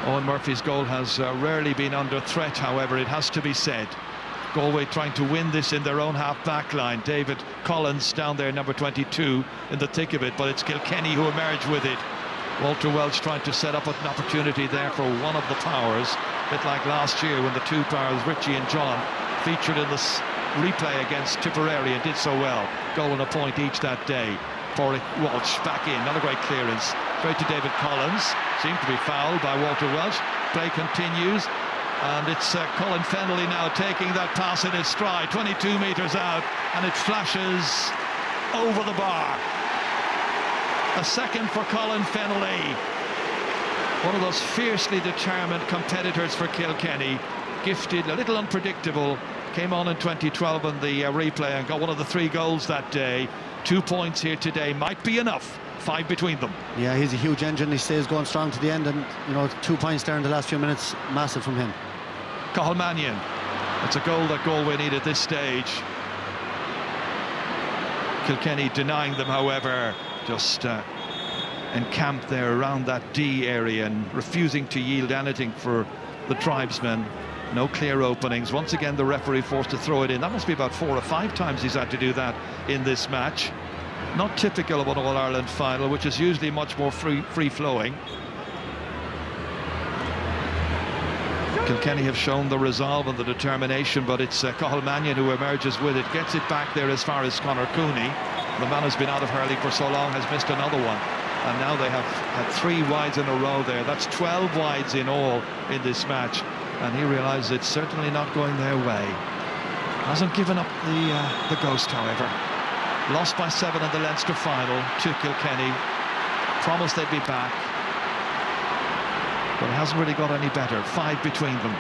Owen Murphy's goal has rarely been under threat, however, it has to be said. Galway trying to win this in their own half-back line. David Collins down there, number 22, in the thick of it, but it's Kilkenny who emerge with it. Walter Welch trying to set up an opportunity there for one of the powers, a bit like last year when the 2 powers, Richie and John, featured in this replay against Tipperary and did so well. Goal and a point each that day. Pádraig Welch back in, another great clearance. Straight to David Collins, seemed to be fouled by Walter Welch. Play continues, and it's Colin Fennelly now taking that pass in his stride, 22 metres out, and it flashes over the bar. A second for Colin Fennelly, one of those fiercely determined competitors for Kilkenny, gifted, a little unpredictable, came on in 2012 in the replay and got one of the 3 goals that day. 2 points here today might be enough, 5 between them. Yeah, he's a huge engine. He stays going strong to the end, and you know, 2 points there in the last few minutes, massive from him. Cathal Mannion, it's a goal that Galway need at this stage. Kilkenny denying them, however, just encamped there around that D area and refusing to yield anything for the tribesmen. No clear openings. Once again, the referee forced to throw it in. That must be about 4 or 5 times he's had to do that in this match. Not typical of an All-Ireland final, which is usually much more free-flowing. Kilkenny have shown the resolve and the determination, but it's Cathal Mannion who emerges with it, gets it back there as far as Conor Cooney. The man who's been out of hurling for so long has missed another one, and now they have had 3 wides in a row there. That's 12 wides in all in this match, and he realises it's certainly not going their way. Hasn't given up the ghost, however. Lost by 7 in the Leinster final to Kilkenny. Promised they'd be back, but it hasn't really got any better. 5 between them.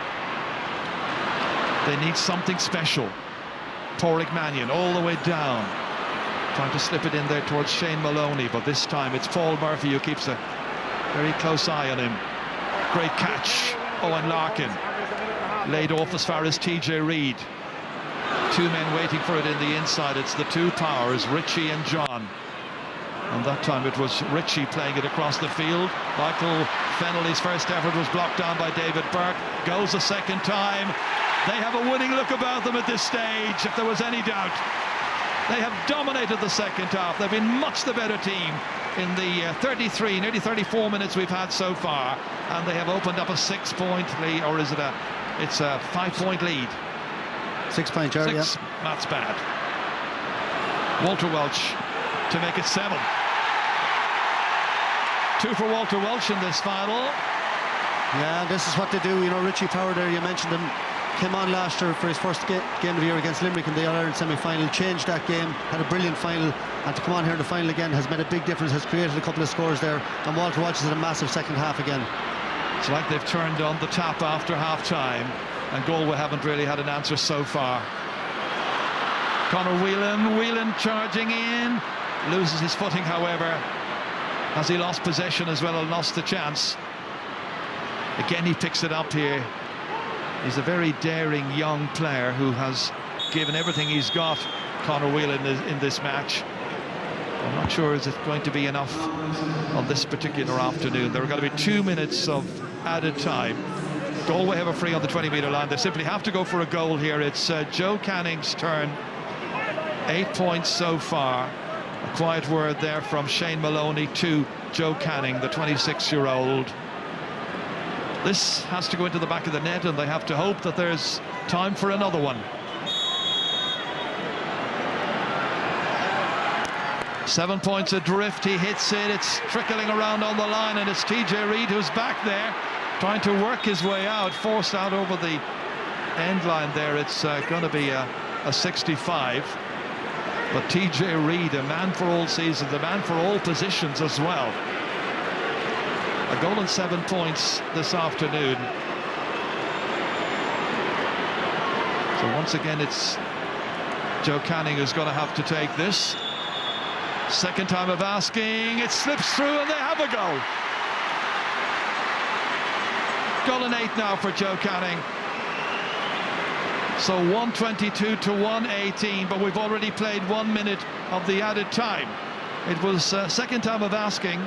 They need something special. Pádraig Mannion all the way down, trying to slip it in there towards Shane Maloney, but this time it's Paul Murphy who keeps a very close eye on him. Great catch. Owen Larkin laid off as far as TJ Reid. 2 men waiting for it in the inside. It's the 2 powers, Richie and John. And that time it was Richie playing it across the field. Michael Fennelly's first effort was blocked down by David Burke. Goes a second time. They have a winning look about them at this stage, if there was any doubt. They have dominated the second half. They've been much the better team in the 33, nearly 34 minutes we've had so far, and they have opened up a 6-point lead, or is it it's a 5-point lead. 6 point, Jared. Six, that's bad. Walter Welch to make it 7. 2 for Walter Welch in this final. Yeah, this is what they do. You know, Richie Power there, you mentioned him, came on last year for his first game of the year against Limerick in the All-Ireland semi-final, changed that game, had a brilliant final, and to come on here in the final again has made a big difference, has created a couple of scores there, and Walter Welch is in a massive second half again. It's like they've turned on the tap after half-time, and Galway haven't really had an answer so far. Conor Whelan charging in, loses his footing, however, as he lost possession as well and lost the chance. Again, he picks it up here. He's a very daring young player who has given everything he's got, Conor Whelan, in this match. I'm not sure is it going to be enough on this particular afternoon. There are going to be 2 minutes of added time. Galway have a free on the 20-metre line. They simply have to go for a goal here. It's Joe Canning's turn. 8 points so far. A quiet word there from Shane Maloney to Joe Canning, the 26-year-old. This has to go into the back of the net, and they have to hope that there's time for another one. 7 points adrift. He hits it. It's trickling around on the line, and it's TJ Reid who's back there trying to work his way out, forced out over the end line there. It's going to be a 65. But TJ Reid, a man for all seasons, a man for all positions as well. A goal and 7 points this afternoon. So once again, it's Joe Canning who's going to have to take this. Second time of asking, it slips through and they have a goal. Goal and 8 now for Joe Canning. So 122 to 118, but we've already played 1 minute of the added time. It was second time of asking.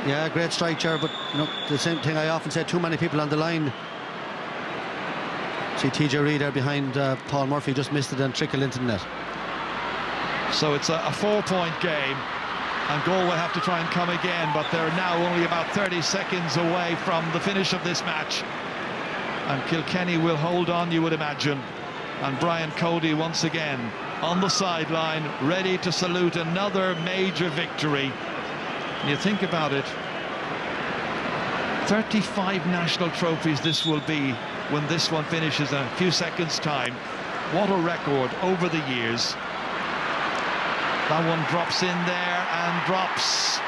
Yeah, great strike, Ger, but you know, the same thing I often say, too many people on the line. See TJ Reid there behind Paul Murphy, just missed it and trickled into the net. So it's a 4-point game, and Galway have to try and come again, but they're now only about 30 seconds away from the finish of this match. And Kilkenny will hold on, you would imagine. And Brian Cody once again on the sideline, ready to salute another major victory. And you think about it, 35 national trophies this will be when this one finishes in a few seconds' time. What a record over the years. That one drops in there and drops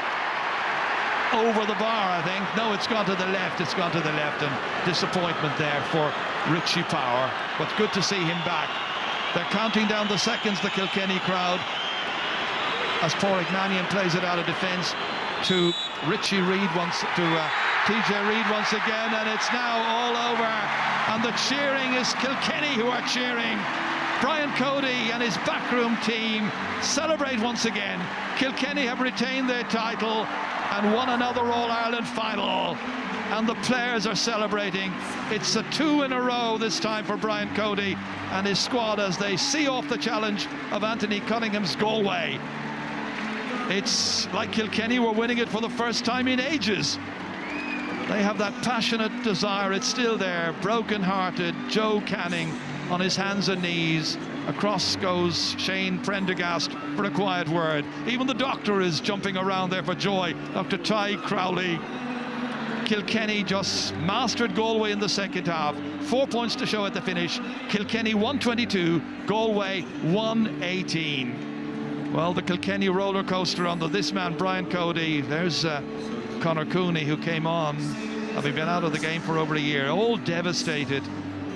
over the bar, I think. No, it's gone to the left. It's gone to the left, and disappointment there for Richie Power. But good to see him back. They're counting down the seconds, the Kilkenny crowd, as Pádraig Mannion plays it out of defence to Richie Reid to TJ Reid once again, and it's now all over. And the cheering is Kilkenny who are cheering. Brian Cody and his backroom team celebrate once again. Kilkenny have retained their title and won another All-Ireland final, and the players are celebrating. It's a 2 in a row this time for Brian Cody and his squad as they see off the challenge of Anthony Cunningham's Galway. It's like Kilkenny were winning it for the first time in ages. They have that passionate desire. It's still there. Broken-hearted Joe Canning on his hands and knees. Across goes Shane Prendergast for a quiet word. Even the doctor is jumping around there for joy. Dr. Ty Crowley. Kilkenny just mastered Galway in the second half. 4 points to show at the finish. Kilkenny 122, Galway 118. Well, the Kilkenny roller coaster under this man, Brian Cody. There's Conor Cooney, who came on, having been out of the game for over a year, all devastated.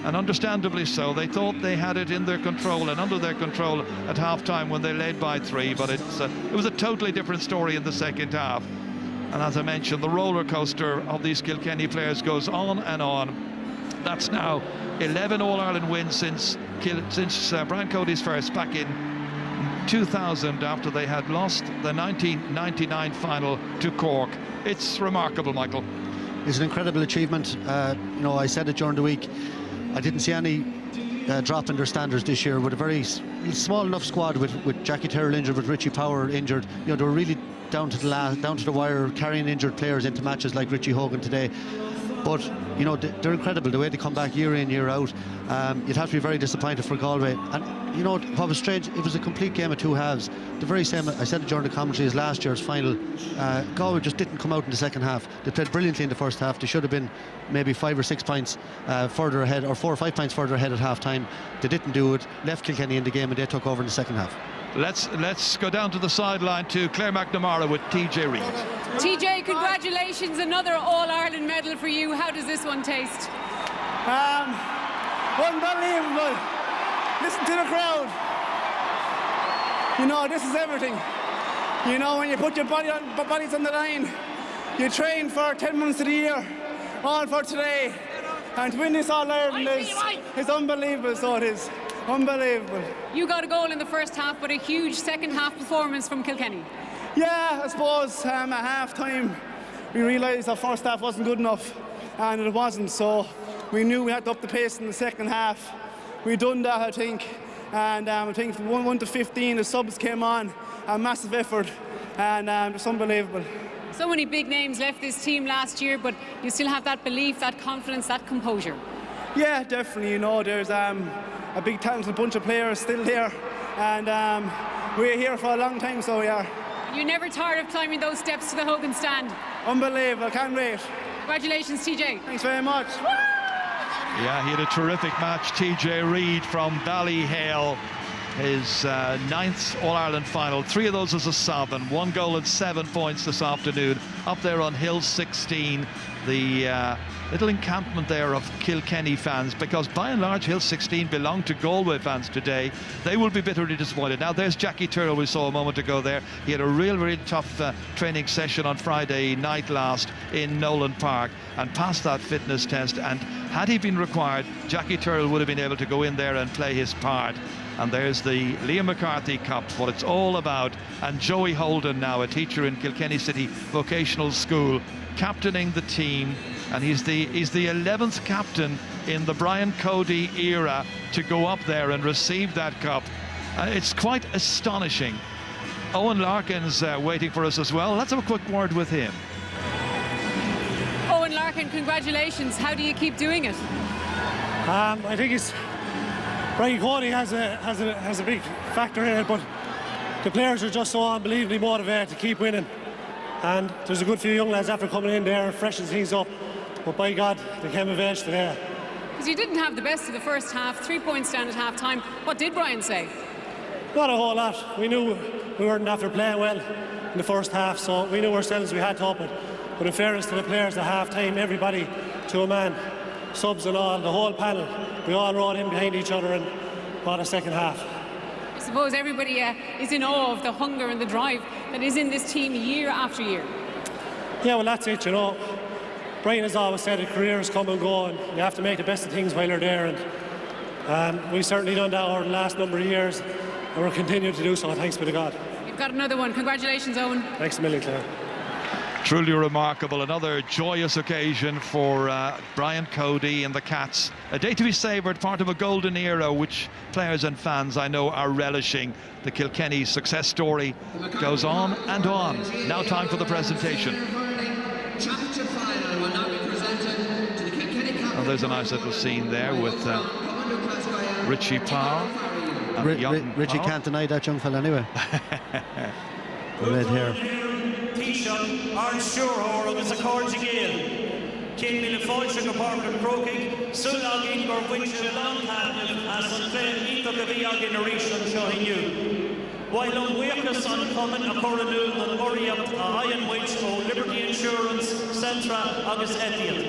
And understandably so. They thought they had it in their control and under their control at half-time when they led by 3, but it was a totally different story in the second half. And as I mentioned, the roller coaster of these Kilkenny players goes on and on. That's now 11 All-Ireland wins since Brian Cody's first back in 2000, after they had lost the 1999 final to Cork. It's remarkable, Michael. It's an incredible achievement. You know, I said it during the week. I didn't see any drop in their standards this year, with a very small enough squad, with Jackie Terrell injured, with Richie Power injured. You know, they were really down to the wire, carrying injured players into matches like Richie Hogan today. but you know, they're incredible the way they come back year in, year out. You'd have to be very disappointed for Galway. And you know what was strange, it was a complete game of two halves. The very same, I said it during the commentary, as last year's final. Galway just didn't come out in the second half. They played brilliantly in the first half. They should have been maybe 5 or 6 points further ahead, or 4 or 5 points further ahead at half time. They didn't do it, left Kilkenny in the game, and they took over in the second half. Let's go down to the sideline to Claire McNamara with TJ Reid. TJ, congratulations, another All-Ireland medal for you. How does this one taste? Unbelievable. Listen to the crowd. You know, this is everything. You know, when you put your bodies on the line, you train for 10 months of the year, all for today. And to win this All-Ireland is unbelievable, so it is. Unbelievable. You got a goal in the first half, but a huge second half performance from Kilkenny. Yeah, I suppose at half time we realised our first half wasn't good enough, and it wasn't, so we knew we had to up the pace in the second half. We done that, I think, and I think from 1 to 15 the subs came on, a massive effort, and it's unbelievable. So many big names left this team last year, but you still have that belief, that confidence, that composure. Yeah, definitely. You know, there's a big talented bunch of players still there, and we're here for a long time, so we are. You're never tired of climbing those steps to the Hogan stand. Unbelievable, can't wait. Congratulations, TJ. Thanks very much. Yeah, he had a terrific match. TJ Reid from Ballyhale, his 9th All-Ireland final. 3 of those as a sub, and 1 goal and 7 points this afternoon. Up there on Hill 16, the little encampment there of Kilkenny fans, because by and large Hill 16 belong to Galway fans today. They will be bitterly disappointed. Now there's Jackie Turrell we saw a moment ago there. He had a really tough training session on Friday night last in Nolan Park and passed that fitness test, and had he been required, Jackie Turrell would have been able to go in there and play his part. And there's the Liam McCarthy Cup, what it's all about. And Joey Holden, now a teacher in Kilkenny City Vocational School, captaining the team, and he's the 11th captain in the Brian Cody era to go up there and receive that cup. It's quite astonishing. Owen Larkin's waiting for us as well. Let's have a quick word with him. Owen Larkin, congratulations. How do you keep doing it? I think it's Brian Cody has a big factor in it, but the players are just so unbelievably motivated to keep winning. And there's a good few young lads after coming in there and freshen things up. But by God, they came of age today. Because you didn't have the best of the first half, 3 points down at half time. What did Brian say? Not a whole lot. We knew we weren't after playing well in the first half, so we knew ourselves we had to up it. But in fairness to the players at half time, everybody to a man, subs and all, the whole panel, we all rode in behind each other and bought a second half. I suppose everybody is in awe of the hunger and the drive that is in this team year after year. Yeah, well, that's it, you know. Brian has always said that careers come and go, and you have to make the best of things while you're there. And we've certainly done that over the last number of years, and we're continuing to do so, thanks be to God. You've got another one. Congratulations, Owen. Thanks a million, Claire. Truly remarkable. Another joyous occasion for Brian Cody and the Cats. A day to be savoured, part of a golden era which players and fans I know are relishing. The Kilkenny success story goes on and on. Now time for the presentation. And there's a nice little scene there with Richie Power. Richie can't deny that young fella anyway. The red hair. Taoiseach, Ard Shurehour agus a Cordy Gale. Cén Míle Fáilse go Park and Croking, Sulag Ingor Winch a long time as an Clare Ítog a bhí agin a rís an seo inniu. While an Wéchas an Common a Coranú an Oriapt a Iron Winch o Liberty Insurance, Centra agus Etihad.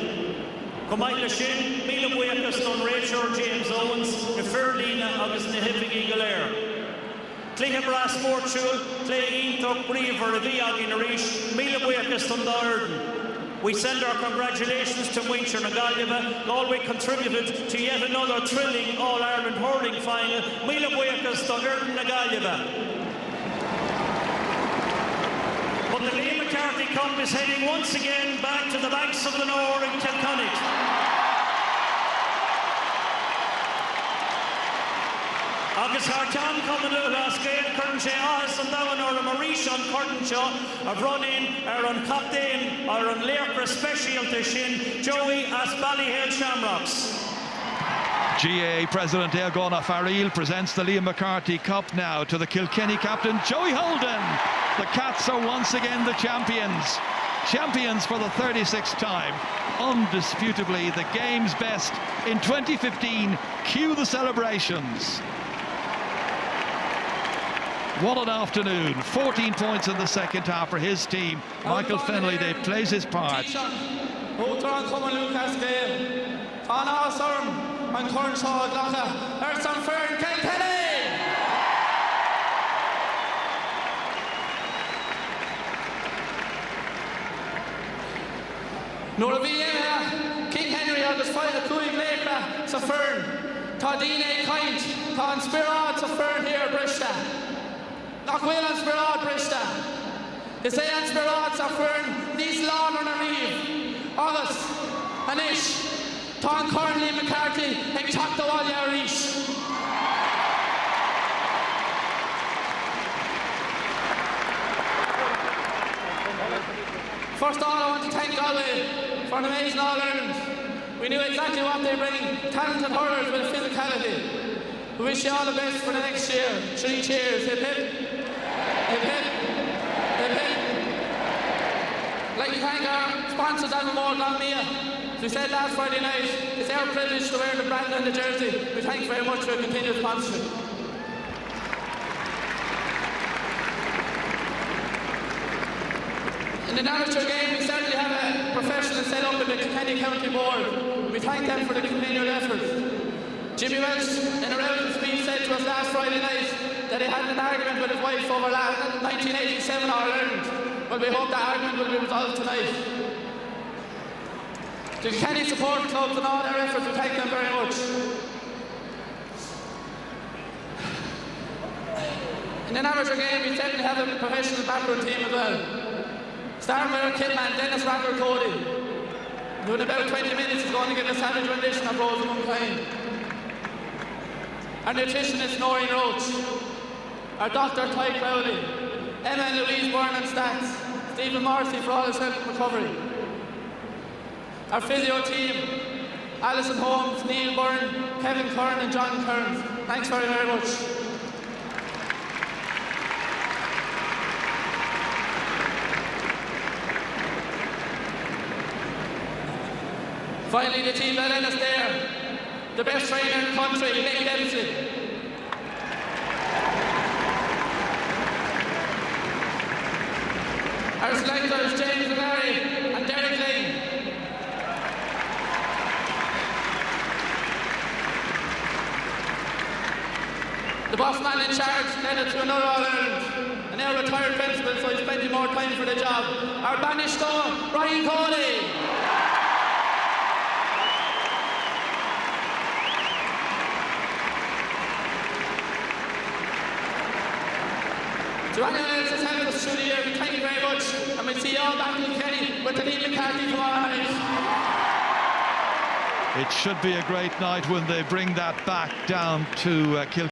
Comaile sin, Míle Wéchas an Rachel James Owens, a Fairlina agus na Hippigi Galair. Clíhe Brass Sportshul, Clay Ítog Bríomhar a bhí agin a rís, Míle Wéchas an Darden. We send our congratulations to Wincher na Galway. Galway contributed to yet another thrilling All-Ireland hurling final. Míle Buíochas to Urban na Galway. But the Liam McCarthy Cup is heading once again back to the banks of the Nore in Kilkenny. Agus Hartan coming to the scale, Curtin Shea Allison down or a Mauritian Curtin Shaw, a run in, or on captain, or on Lairker special to Shin, Joey as Ballyhale Shamrocks. GAA President Eogona Farrell presents the Liam McCarthy Cup now to the Kilkenny captain Joey Holden. The Cats are once again the champions. Champions for the 36th time. Undisputably the game's best in 2015. Cue the celebrations. What an afternoon. 14 points in the second half for his team. Michael Fennelly, they plays his part. And Cornshaw, Glacha, Erson Fern, Kilkenny! Nora Vienna, King Henry, August Fire, Cooig Laker, so Fern, Tadine Kind, Tan Spirad, so Fern here, Brista. Knockwill and Spirad, Brista. Isayan Spirad, so Fern, These Lawn on a Reeve, August, Anish. Tom Cornley McCarthy, and Chuck the Wall Irish. First of all, I want to thank Galway for an amazing All-Ireland. We knew exactly what they bring, talented hurlers with physicality. We wish you all the best for the next year. 3 cheers. Hip hip. Hip hip. Hip hip. I'd like to thank our sponsors, Avamore Glanmia. As we said last Friday night, it's our privilege to wear the brand and the jersey. We thank you very much for your continued sponsorship. In the amateur game, we certainly have a professional set up in the Kilkenny County Board. We thank them for the continued efforts. Jimmy Welch, in a relevant speech, said to us last Friday night that he had an argument with his wife over 1987 All-Ireland. Well, we hope that argument will be resolved tonight. The Kilkenny support clubs and all their efforts, we thank them very much. In an amateur game, we certainly have a professional background team as well. Starting with our kidman, Dennis Rocker Cody, who in about 20 minutes is going to give a savage rendition of Rosamund Klein. Our nutritionist, Noreen Roach. Our doctor, Ty Crowley. Emma and Louise Byrne and Stats. Stephen Morrissey for all his help and recovery. Our physio team, Alison Holmes, Neil Byrne, Kevin Kern and John Kearns. Thanks very, very much. Finally, the team that led us there, the best trainer in the country, Nick Dempsey. Our selectors, James McGarry and Derek Lane. The boss man in charge led it to another All-Ireland. And now retired principal, so he's plenty more time for the job. Our banished star, Ryan Cody. To anyone else that's helped us through the year, thank you very much. And we'll see you all back in Kilkenny with the Liam McCarthy tomorrow night. It should be a great night when they bring that back down to Kilkenny.